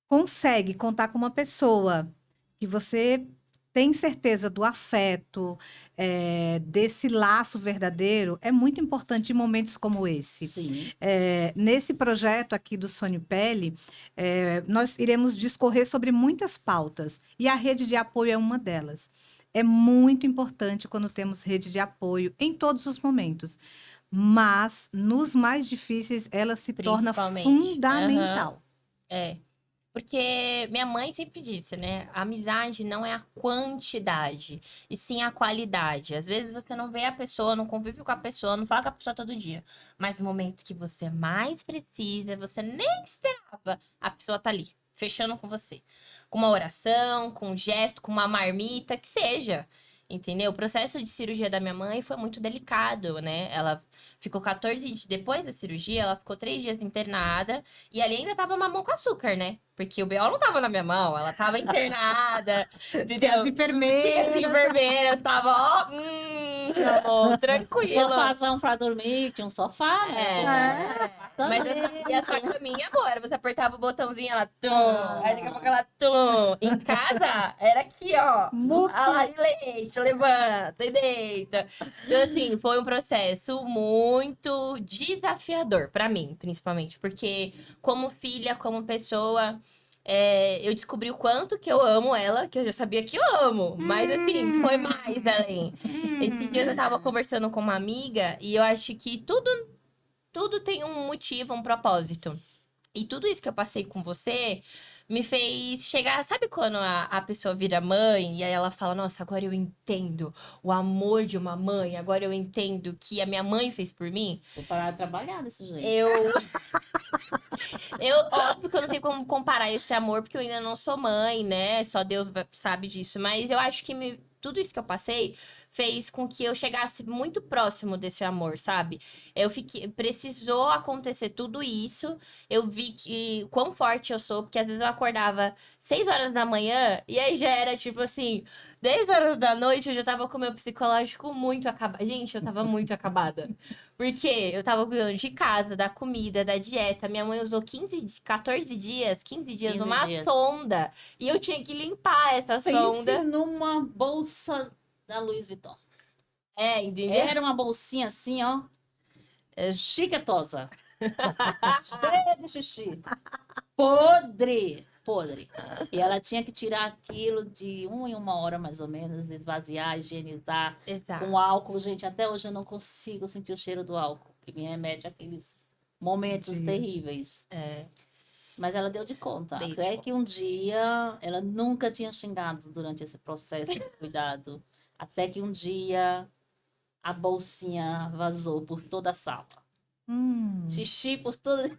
consegue contar com uma pessoa que você tem certeza do afeto, desse laço verdadeiro, é muito importante em momentos como esse. Sim. Nesse projeto aqui do Sonho Pele, nós iremos discorrer sobre muitas pautas e a rede de apoio é uma delas. É muito importante quando temos rede de apoio em todos os momentos, mas nos mais difíceis ela se torna Principalmente. fundamental. É. Porque minha mãe sempre disse, né? A amizade não é a quantidade, e sim a qualidade. Às vezes você não vê a pessoa, não convive com a pessoa, não fala com a pessoa todo dia. Mas no momento que você mais precisa, você nem esperava, a pessoa tá ali, fechando com você. Com uma oração, com um gesto, com uma marmita, que seja. Entendeu? O processo de cirurgia da minha mãe foi muito delicado, né? Ela ficou 14 dias. Depois da cirurgia, ela ficou 3 dias internada. E ali ainda tava mamão com açúcar, né? Porque o B.O. não tava na minha mão, ela tava internada. Tinha as Tinha as enfermeiras. enfermeiras, tava, ó, amor, tranquilo. Sofazão pra dormir, tinha um sofá, né? Mas e a sua caminha, amor, você apertava o botãozinho, ela tum, aí daqui a pouco ela tum. Em casa, era aqui, ó. Muque. A Lari Leite, levanta e deita. Então, assim, foi um processo muito desafiador pra mim, principalmente. Porque, como filha, como pessoa, eu descobri o quanto que eu amo ela, que eu já sabia que eu amo. Mas, assim, foi mais além. Esses dias eu tava conversando com uma amiga e eu acho que tudo tem um motivo, um propósito. E tudo isso que eu passei com você me fez chegar. Sabe quando a pessoa vira mãe e aí ela fala: Nossa, agora eu entendo o amor de uma mãe, agora eu entendo o que a minha mãe fez por mim? Vou parar de trabalhar desse jeito. Óbvio que eu não tenho como comparar esse amor, porque eu ainda não sou mãe, né? Só Deus sabe disso. Mas eu acho que tudo isso que eu passei fez com que eu chegasse muito próximo desse amor, sabe? Precisou acontecer tudo isso. Eu vi que quão forte eu sou, porque às vezes eu acordava 6 horas da manhã e aí já era tipo assim, 10 horas da noite eu já tava com o meu psicológico muito acabado. Gente, eu tava muito acabada. Porque eu tava cuidando de casa, da comida, da dieta. Minha mãe usou 15 dias 15 numa dias. sonda. E eu tinha que limpar essa Pense sonda. numa bolsa da Louis Vuitton. É, entendeu? Era uma bolsinha assim, ó, chiquetosa. Cheia de xixi. Podre, podre. E ela tinha que tirar aquilo de 1 em 1 hora, mais ou menos, esvaziar, higienizar Exato. com álcool. Gente, até hoje eu não consigo sentir o cheiro do álcool, que me remete àqueles momentos Dias. terríveis. É. Mas ela deu de conta. Dei de Até conta. que um dia, ela nunca tinha xingado durante esse processo de cuidado. Até que um dia a bolsinha vazou por toda a sala. Xixi por toda.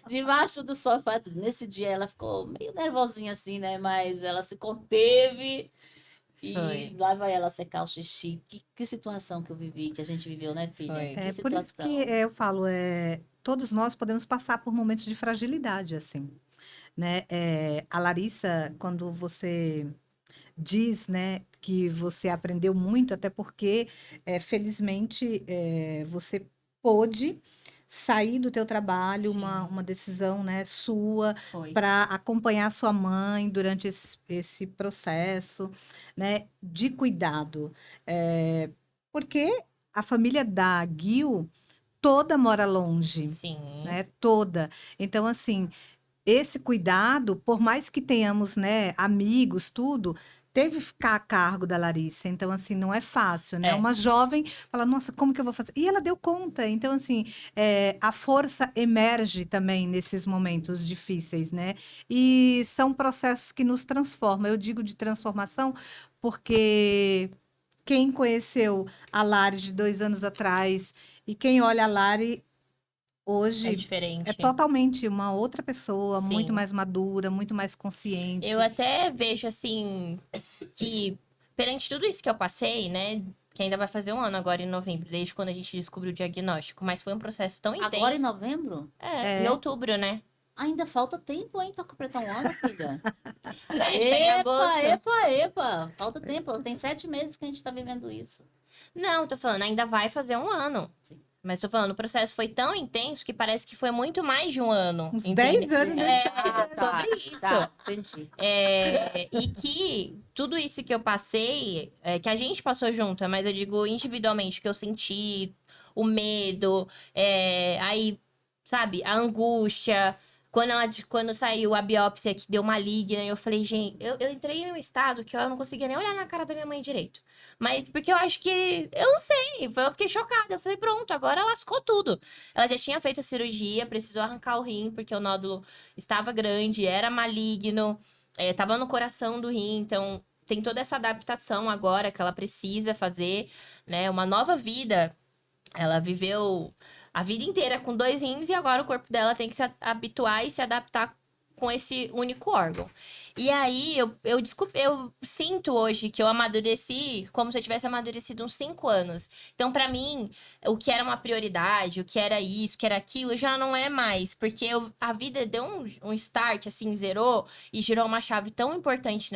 Debaixo do sofá. Nesse dia ela ficou meio nervosinha assim, né? Mas ela se conteve e Foi. lá vai ela secar o xixi. Que situação que eu vivi, que a gente viveu, né, filha? Foi. Que É por isso situação. que eu falo, todos nós podemos passar por momentos de fragilidade, assim, né? A Larissa, quando você diz, né, que você aprendeu muito, até porque, felizmente, você pôde sair do teu trabalho, Sim. uma decisão, né, sua, Foi. para acompanhar sua mãe durante esse processo, né, de cuidado. Porque a família da Gil toda mora longe, Sim. né? Toda. Então, assim, esse cuidado, por mais que tenhamos, né, amigos, tudo, teve que ficar a cargo da Larissa. Então, assim, não é fácil, né? É. Uma jovem fala, nossa, como que eu vou fazer? E ela deu conta. Então, assim, a força emerge também nesses momentos difíceis, né? E são processos que nos transformam. Eu digo de transformação porque quem conheceu a Lari de 2 anos atrás e quem olha a Lari É hoje diferente. é totalmente uma outra pessoa, muito Sim. mais madura, muito mais consciente. Eu até vejo assim que perante tudo isso que eu passei, né? Que ainda vai fazer 1 ano agora em novembro, desde quando a gente descobriu o diagnóstico. Mas foi um processo tão intenso. Agora em novembro? Em outubro, né? Ainda falta tempo, hein, para completar 1 ano, filha. A gente tá em agosto. Epa. Falta tempo. Tem 7 meses que a gente tá vivendo isso. Não, tô falando, ainda vai fazer 1 ano. Sim. Mas tô falando, o processo foi tão intenso que parece que foi muito mais de 1 ano. Uns entende? 10 anos nesse Sobre isso. Tá, entendi. E que tudo isso que eu passei, que a gente passou junto, mas eu digo individualmente, que eu senti, o medo, aí, sabe, a angústia. Quando saiu a biópsia que deu maligna, eu falei, gente, eu entrei num estado que eu não conseguia nem olhar na cara da minha mãe direito. Mas porque eu acho que, eu não sei, eu fiquei chocada. Eu falei, pronto, agora lascou tudo. Ela já tinha feito a cirurgia, precisou arrancar o rim, porque o nódulo estava grande, era maligno, estava no coração do rim, então tem toda essa adaptação agora que ela precisa fazer, né? Uma nova vida. Ela viveu a vida inteira com 2 rins e agora o corpo dela tem que se habituar e se adaptar com esse único órgão. E aí eu sinto hoje que eu amadureci como se eu tivesse amadurecido uns 5 anos. Então, pra mim, o que era uma prioridade, o que era isso, o que era aquilo, já não é mais. Porque a vida deu um start, assim, zerou e girou uma chave tão importante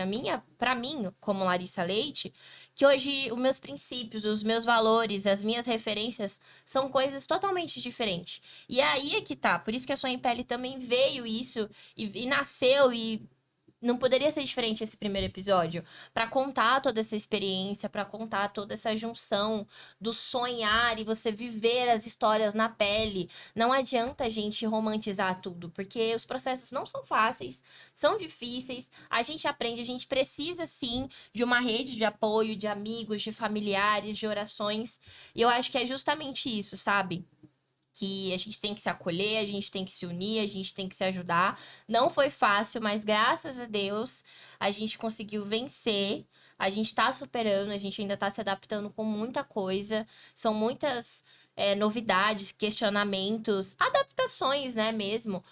pra mim, como Larissa Leite, que hoje os meus princípios, os meus valores, as minhas referências são coisas totalmente diferentes. E aí é que tá. Por isso que a Sonha em Pele também veio isso e nasceu e não poderia ser diferente esse primeiro episódio, para contar toda essa experiência, para contar toda essa junção do sonhar e você viver as histórias na pele. Não adianta a gente romantizar tudo, porque os processos não são fáceis, são difíceis. A gente aprende, a gente precisa sim de uma rede de apoio, de amigos, de familiares, de orações. E eu acho que é justamente isso, sabe? Que a gente tem que se acolher, a gente tem que se unir, a gente tem que se ajudar. Não foi fácil, mas graças a Deus a gente conseguiu vencer. A gente tá superando, a gente ainda tá se adaptando com muita coisa. São muitas novidades, questionamentos, adaptações, né, mesmo.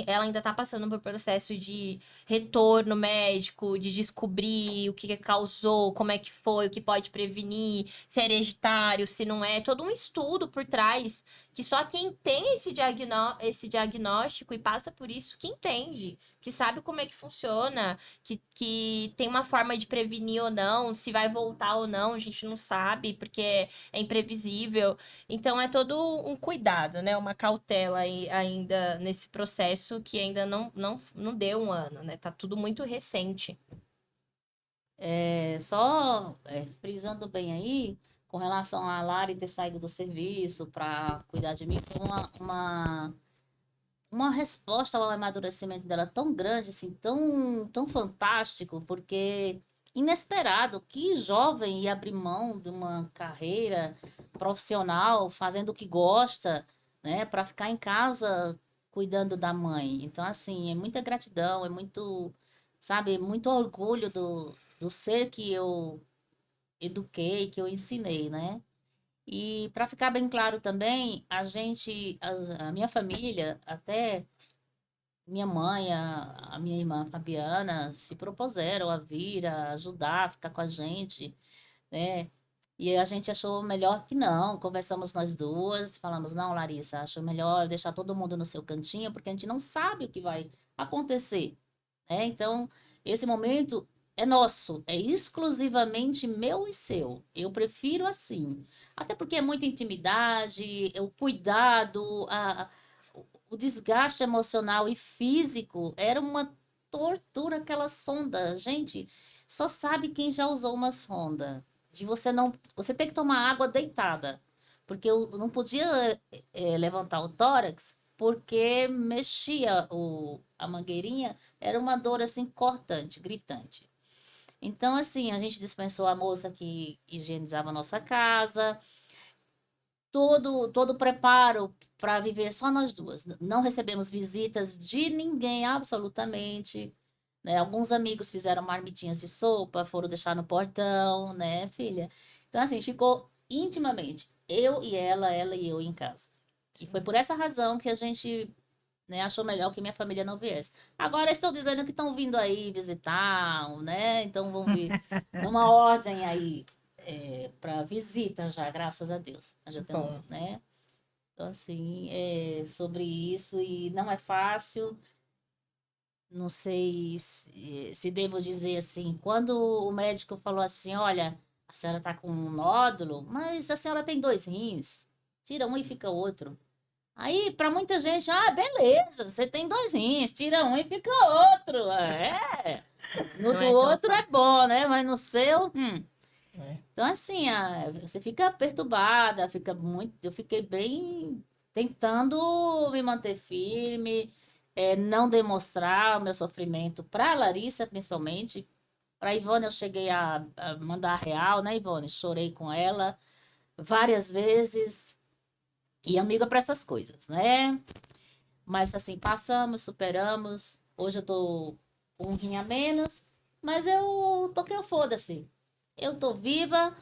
Ela ainda tá passando por processo de retorno médico, de descobrir o que causou, como é que foi, o que pode prevenir, se é hereditário, se não é, todo um estudo por trás, que só quem tem esse diagnóstico e passa por isso, que entende, que sabe como é que funciona, que tem uma forma de prevenir ou não, se vai voltar ou não, a gente não sabe, porque é imprevisível. Então é todo um cuidado, né? Uma cautela aí, ainda nesse processo que ainda não deu um ano, né? Tá tudo muito recente. Frisando bem aí, com relação a Lari ter saído do serviço para cuidar de mim, foi uma resposta ao amadurecimento dela tão grande, assim, tão fantástico, porque inesperado, que jovem ia abrir mão de uma carreira profissional, fazendo o que gosta, né, para ficar em casa cuidando da mãe. Então, assim, é muita gratidão, é muito, sabe, muito orgulho do ser que eu eduquei, que eu ensinei, né? E para ficar bem claro também, a minha família, até minha mãe, a minha irmã Fabiana, se propuseram a vir, a ajudar, a ficar com a gente, né? E a gente achou melhor que não. Conversamos nós duas, falamos, não, Larissa, acho melhor deixar todo mundo no seu cantinho, porque a gente não sabe o que vai acontecer, né? Então, esse momento é nosso, é exclusivamente meu e seu. Eu prefiro assim. Até porque é muita intimidade, o cuidado, o desgaste emocional e físico era uma tortura aquela sonda. Gente, só sabe quem já usou uma sonda. De você não, você tem que tomar água deitada, porque eu não podia levantar o tórax porque mexia a mangueirinha, era uma dor assim cortante, gritante. Então, assim, a gente dispensou a moça que higienizava a nossa casa, todo o preparo para viver só nós duas. Não recebemos visitas de ninguém, absolutamente. Né? Alguns amigos fizeram marmitinhas de sopa, foram deixar no portão, né, filha? Então, assim, ficou intimamente eu e ela e eu em casa. E foi por essa razão que a gente, né, achou melhor que minha família não viesse. Agora estão dizendo que estão vindo aí visitar, né? Então vão vir numa ordem aí para visita já, graças a Deus. Nós já temos, Bom. né? Então, assim, sobre isso, e não é fácil. Não sei se devo dizer assim, quando o médico falou assim, olha, a senhora está com um nódulo, mas a senhora tem 2 rins, tira um e fica outro. Aí, para muita gente, beleza, você tem 2 rins, tira um e fica outro. No Não do é aquela outro é bom, né? Mas no seu, É. Então, assim, você fica perturbada, eu fiquei bem tentando me manter firme, não demonstrar o meu sofrimento para a Larissa, principalmente. Para a Ivone, eu cheguei a mandar real, né, Ivone? Chorei com ela várias vezes. E amiga para essas coisas, né? Mas, assim, passamos, superamos. Hoje eu tô com um rim a menos, mas eu toquei o foda-se. Eu tô viva.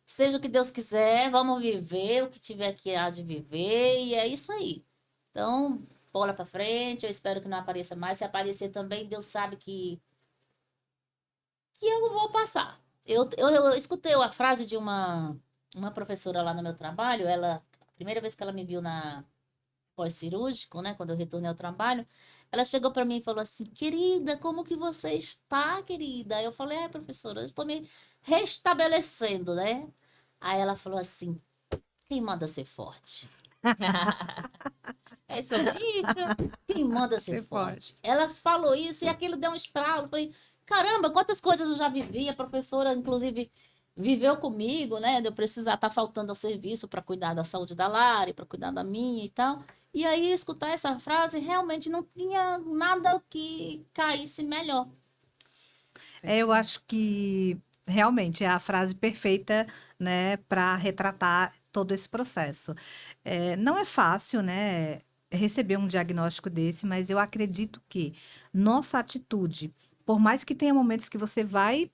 Seja o que Deus quiser, vamos viver o que tiver que há de viver, e é isso aí. Então, bola pra frente, eu espero que não apareça mais. Se aparecer também, Deus sabe que eu vou passar. Eu escutei a frase de uma professora lá no meu trabalho, a primeira vez que ela me viu na pós-cirúrgico, né, quando eu retornei ao trabalho, ela chegou para mim e falou assim, querida, como que você está, querida? Eu falei, professora, eu estou me restabelecendo, né? Aí ela falou assim, quem manda ser forte? É sobre isso. Quem manda ser Ser forte? forte. Ela falou isso e aquilo deu um estralo. Eu falei, caramba, quantas coisas eu já vivi. A professora, inclusive, viveu comigo, né? De eu precisar estar faltando ao serviço para cuidar da saúde da Lari, para cuidar da minha e tal. E aí, escutar essa frase, realmente não tinha nada que caísse melhor. Eu acho que realmente é a frase perfeita, né, para retratar todo esse processo. Não é fácil, né, receber um diagnóstico desse, mas eu acredito que nossa atitude, por mais que tenha momentos que você vai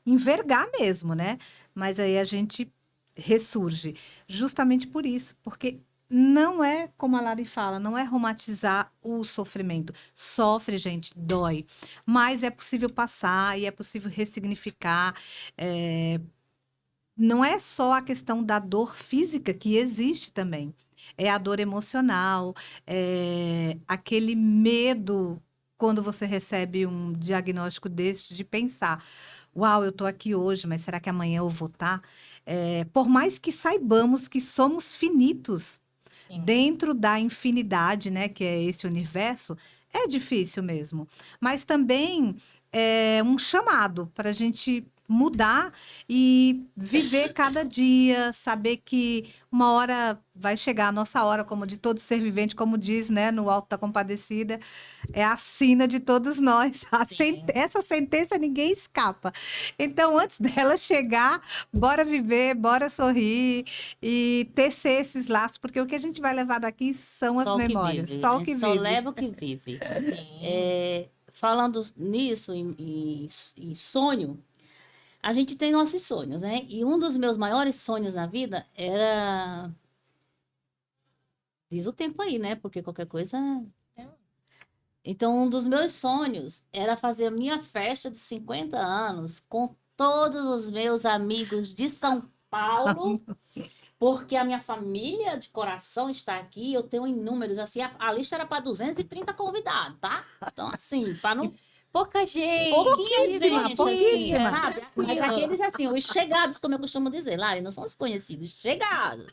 envergar mesmo, né, mas aí a gente ressurge? Justamente por isso, porque não é, como a Lari fala, não é romantizar o sofrimento. Sofre, gente, dói. Mas é possível passar e é possível ressignificar. Não é só a questão da dor física que existe também. É a dor emocional, é aquele medo quando você recebe um diagnóstico desse de pensar, uau, eu estou aqui hoje, mas será que amanhã eu vou estar? Por mais que saibamos que somos finitos Sim. dentro da infinidade, né, que é esse universo, é difícil mesmo. Mas também é um chamado para a gente mudar e viver cada dia, saber que uma hora vai chegar a nossa hora, como de todo ser vivente, como diz, né, no Alto da Compadecida, é a sina de todos nós. Sim. Essa sentença ninguém escapa. Então, antes dela chegar, bora viver, bora sorrir e tecer esses laços, porque o que a gente vai levar daqui são as Só o que memórias, vive. só A o gente que só vive. leva o que vive. Sim. Falando nisso, em sonho, a gente tem nossos sonhos, né? E um dos meus maiores sonhos na vida era. Diz o tempo aí, né? Porque qualquer coisa. Então, um dos meus sonhos era fazer a minha festa de 50 anos com todos os meus amigos de São Paulo, porque a minha família de coração está aqui. Eu tenho inúmeros, assim, a lista era para 230 convidados, tá? Então, assim, para não. Pouca gente, Pouquíssima, gente, Assim, pouquíssima. sabe? Mas aqueles, assim, os chegados, como eu costumo dizer, Lari, não são os conhecidos, chegados.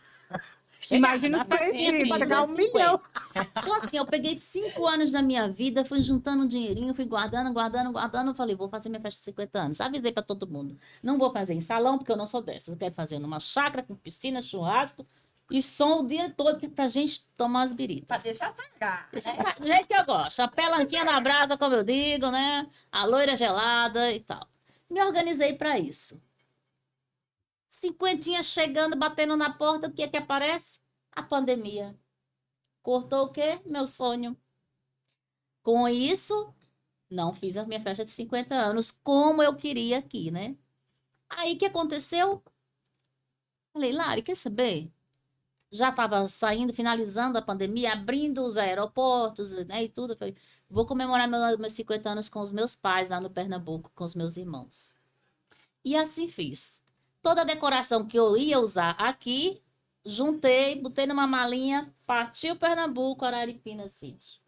Imagina os Dá pra 500, conhecidos, chegar a 1 250. milhão. Então, assim, eu peguei 5 anos da minha vida, fui juntando um dinheirinho, fui guardando, guardando, guardando. Falei, vou fazer minha festa de 50 anos. Avisei pra todo mundo. Não vou fazer em salão, porque eu não sou dessas. Eu quero fazer numa chácara, com piscina, churrasco e som o dia todo, que é pra gente tomar as biritas. Pra deixar sacar. Do jeito que eu gosto. A pelanquinha na brasa, como eu digo, né? A loira gelada e tal. Me organizei pra isso. Cinquentinha chegando, batendo na porta, o que é que aparece? A pandemia. Cortou o quê? Meu sonho. Com isso, não fiz a minha festa de 50 anos como eu queria aqui, né? Aí, o que aconteceu? Falei, Lari, quer saber? Já estava saindo, finalizando a pandemia, abrindo os aeroportos, né, e tudo. Falei, vou comemorar meus 50 anos com os meus pais lá no Pernambuco, com os meus irmãos. E assim fiz. Toda a decoração que eu ia usar aqui, juntei, botei numa malinha, partiu Pernambuco, Araripina City.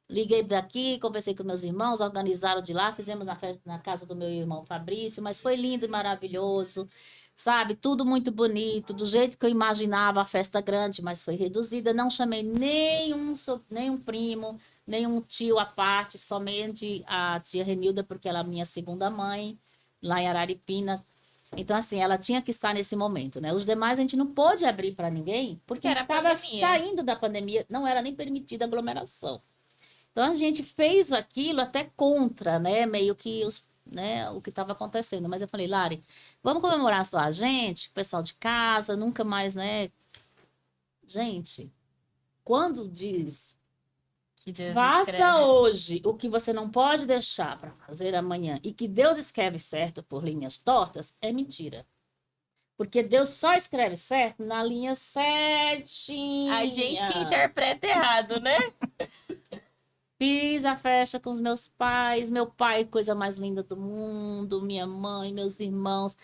Liguei daqui, conversei com meus irmãos, organizaram de lá, fizemos na festa na casa do meu irmão Fabrício, mas foi lindo e maravilhoso, sabe? Tudo muito bonito, do jeito que eu imaginava a festa grande, mas foi reduzida. Não chamei nenhum primo, nenhum tio à parte, somente a tia Renilda, porque ela é minha segunda mãe, lá em Araripina. Então, assim, ela tinha que estar nesse momento, né? Os demais a gente não pôde abrir para ninguém, porque a gente estava saindo da pandemia, não era nem permitida aglomeração. Então a gente fez aquilo até contra, né? Meio que o que estava acontecendo. Mas eu falei, Lari, vamos comemorar só a gente, o pessoal de casa, nunca mais, né? Gente, quando diz Que Deus faça escreve. hoje o que você não pode deixar para fazer amanhã e que Deus escreve certo por linhas tortas, é mentira. Porque Deus só escreve certo na linha certinha. A gente que interpreta errado, né? Fiz a festa com os meus pais, meu pai, coisa mais linda do mundo, minha mãe, meus irmãos,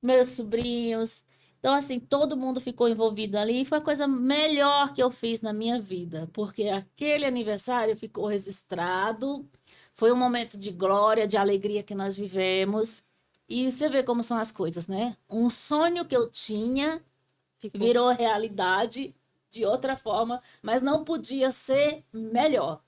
meus sobrinhos. Então, assim, todo mundo ficou envolvido ali e foi a coisa melhor que eu fiz na minha vida, porque aquele aniversário ficou registrado, foi um momento de glória, de alegria que nós vivemos. E você vê como são as coisas, né? Um sonho que eu tinha virou realidade de outra forma, mas não podia ser melhor.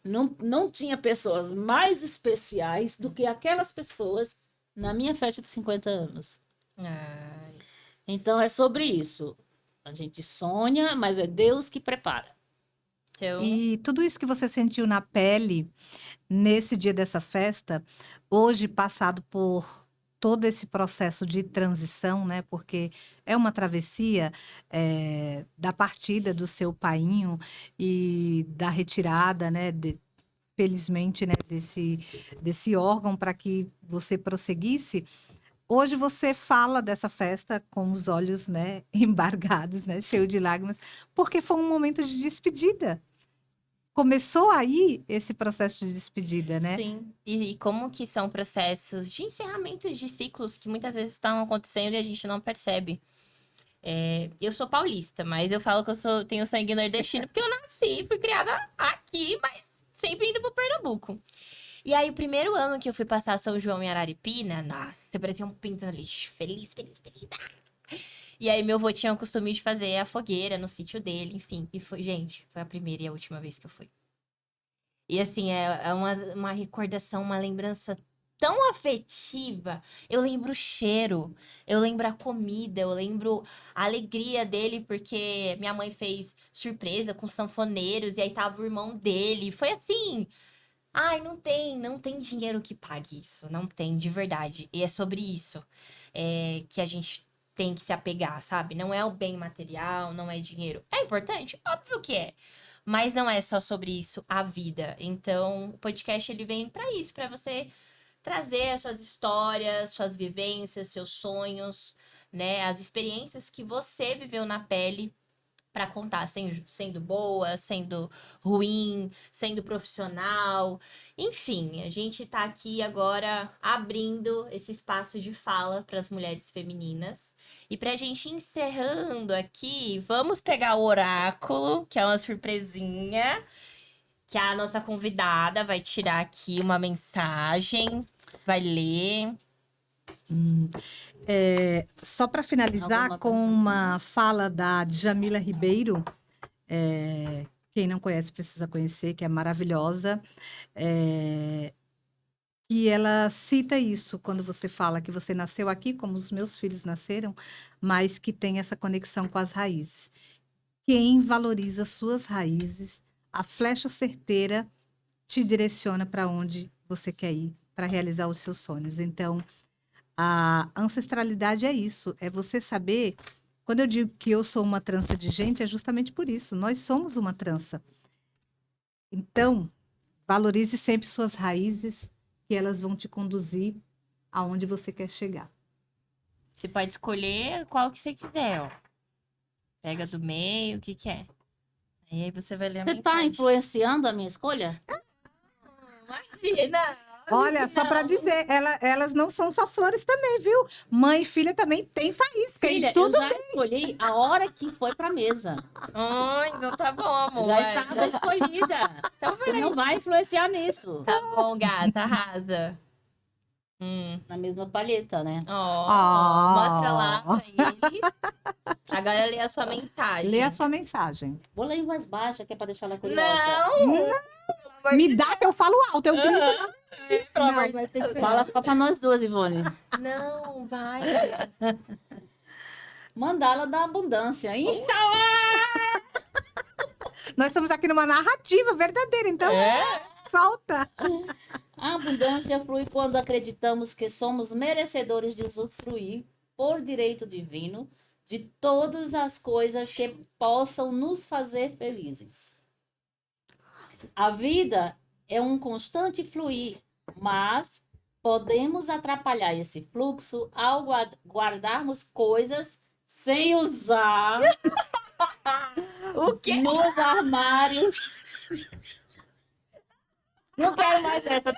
Não tinha pessoas mais especiais do que aquelas pessoas na minha festa de 50 anos. Ai. Então é sobre isso. A gente sonha, mas é Deus que prepara. Então, E tudo isso que você sentiu na pele nesse dia dessa festa, hoje passado por todo esse processo de transição, né? Porque é uma travessia da partida do seu painho e da retirada, né? Felizmente, né? Desse órgão para que você prosseguisse. Hoje você fala dessa festa com os olhos, né, embargados, né, cheio de lágrimas, porque foi um momento de despedida. Começou aí esse processo de despedida, né? Sim. E como que são processos de encerramentos de ciclos que muitas vezes estão acontecendo e a gente não percebe. Eu sou paulista, mas eu falo que tenho sangue nordestino porque eu nasci, fui criada aqui, mas sempre indo pro Pernambuco. E aí, o primeiro ano que eu fui passar São João em Araripina, nossa, você parecia um pinto no lixo. Feliz, feliz, feliz. E aí, meu avô tinha o costume de fazer a fogueira no sítio dele, enfim. E foi, gente, foi a primeira e a última vez que eu fui. E assim, é uma recordação, uma lembrança tão afetiva. Eu lembro o cheiro, eu lembro a comida, eu lembro a alegria dele, porque minha mãe fez surpresa com sanfoneiros, e aí tava o irmão dele. Foi assim. Ai, não tem dinheiro que pague isso. Não tem, de verdade. E é sobre isso que a gente tem que se apegar, sabe? Não é o bem material, não é dinheiro. É importante? Óbvio que é. Mas não é só sobre isso a vida. Então, o podcast ele vem pra isso, pra você trazer as suas histórias, suas vivências, seus sonhos, né? As experiências que você viveu na pele para contar, sendo boa, sendo ruim, sendo profissional. Enfim, a gente tá aqui agora abrindo esse espaço de fala para as mulheres femininas. E pra gente encerrando aqui, vamos pegar o oráculo, que é uma surpresinha, que a nossa convidada vai tirar aqui uma mensagem, vai ler. Só para finalizar Alguma com pergunta? uma fala da Djamila Ribeiro, quem não conhece precisa conhecer, que é maravilhosa, e ela cita isso quando você fala que você nasceu aqui, como os meus filhos nasceram, mas que tem essa conexão com as raízes. Quem valoriza suas raízes, a flecha certeira te direciona para onde você quer ir, para realizar os seus sonhos. Então, a ancestralidade é isso, é você saber. Quando eu digo que eu sou uma trança de gente, é justamente por isso. Nós somos uma trança. Então, valorize sempre suas raízes, que elas vão te conduzir aonde você quer chegar. Você pode escolher qual que você quiser, ó. Pega do meio, o que que é. E aí você vai ler a Você tá mensagem. influenciando a minha escolha? Imagina! Olha, só para dizer, elas não são só flores também, viu? Mãe e filha também tem faísca Filha, e tudo. eu já escolhi a hora que foi pra mesa. Ai, então tá bom, amor. Já estava escolhida. Então Você não vai influenciar nisso. Tá bom, gata, arrasa. Na mesma palheta, né? Mostra lá pra ele. Agora lê a sua mensagem. Lê a sua mensagem. Vou ler em voz baixa, que é pra deixar ela curiosa. Não! Me dá que eu falo alto, eu grito lá. Pelo amor Não, de mas tem que ser Fala só pra nós duas, Ivone. Não, vai. Mandala da abundância. Nós estamos aqui numa narrativa verdadeira, então solta. A abundância flui quando acreditamos que somos merecedores de usufruir, por direito divino, de todas as coisas que possam nos fazer felizes. A vida é um constante fluir, mas podemos atrapalhar esse fluxo ao guardarmos coisas sem usar O quê? nos armários. Não quero mais essa.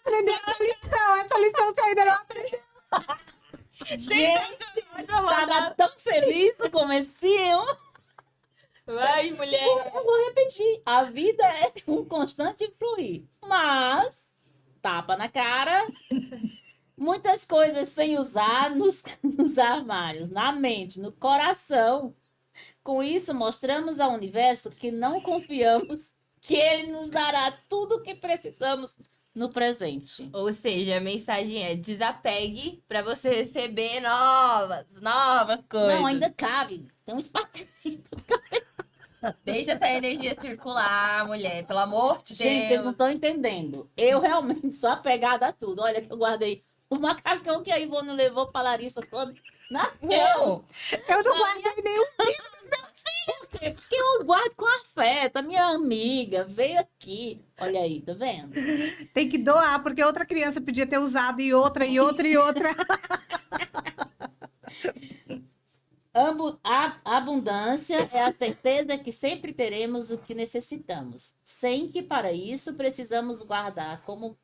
Aprender essa lição você ainda não aprendeu. Gente, tava tão feliz no comecinho. Vai, mulher. Eu vou repetir. A vida é um constante fluir. Mas, tapa na cara, muitas coisas sem usar nos armários, na mente, no coração. Com isso, mostramos ao universo que não confiamos que ele nos dará tudo o que precisamos no presente. Ou seja, a mensagem é desapegue pra você receber novas coisas. Não, ainda cabe. Tem um espaço. Deixa essa energia circular, mulher, pelo amor de Gente, Deus. vocês não estão entendendo. Eu realmente sou apegada a tudo. Olha que eu guardei o macacão que a Ivone levou pra Larissa quando nasceu. Não, Eu não guardei nenhum. Porque Porque eu guardo com afeto. A minha amiga veio aqui. Olha aí, tá vendo? Tem que doar, porque outra criança podia ter usado e outra, e outra, e outra. A abundância é a certeza que sempre teremos o que necessitamos, sem que para isso precisamos guardar como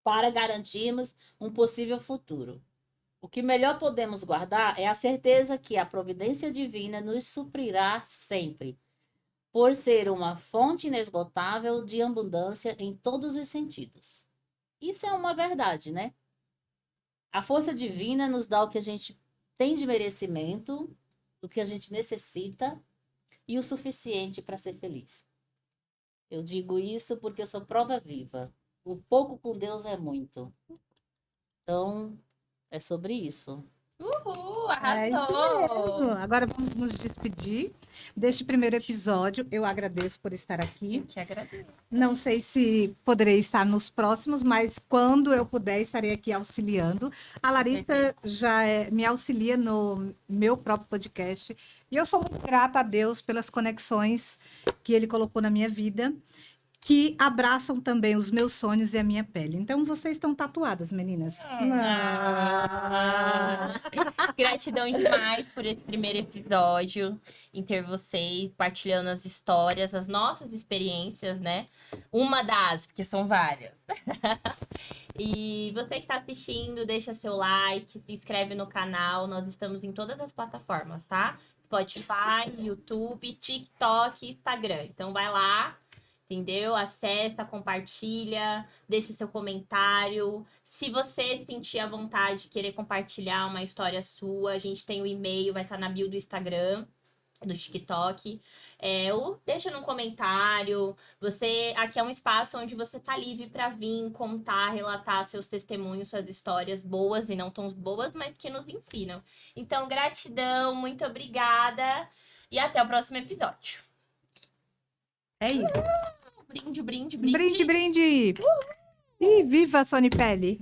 para garantirmos um possível futuro. O que melhor podemos guardar é a certeza que a providência divina nos suprirá sempre, por ser uma fonte inesgotável de abundância em todos os sentidos. Isso é uma verdade, né? A força divina nos dá o que a gente tem de merecimento, o que a gente necessita e o suficiente para ser feliz. Eu digo isso porque eu sou prova viva. O pouco com Deus é muito. Então, é sobre isso. Uhul, É isso arrasou! mesmo. Agora vamos nos despedir deste primeiro episódio. Eu agradeço por estar aqui. Eu que agradeço. Não sei se poderei estar nos próximos, mas quando eu puder, estarei aqui auxiliando. A Larissa já me auxilia no meu próprio podcast. E eu sou muito grata a Deus pelas conexões que ele colocou na minha vida, que abraçam também os meus sonhos e a minha pele. Então, vocês estão tatuadas, meninas. Gratidão demais por esse primeiro episódio, em ter vocês partilhando as histórias, as nossas experiências, né? Uma das, porque são várias. E você que está assistindo, deixa seu like, se inscreve no canal. Nós estamos em todas as plataformas, tá? Spotify, YouTube, TikTok, Instagram. Então vai lá. Entendeu? Acessa, compartilha, deixa seu comentário. Se você sentir a vontade de querer compartilhar uma história sua, a gente tem o e-mail, vai estar na bio do Instagram, do TikTok. Ou deixa num comentário. Aqui é um espaço onde você tá livre para vir contar, relatar seus testemunhos, suas histórias boas e não tão boas, mas que nos ensinam. Então, gratidão, muito obrigada e até o próximo episódio. É isso. Brinde, brinde, Brinde, brinde. brinde. E viva a Sony Pele.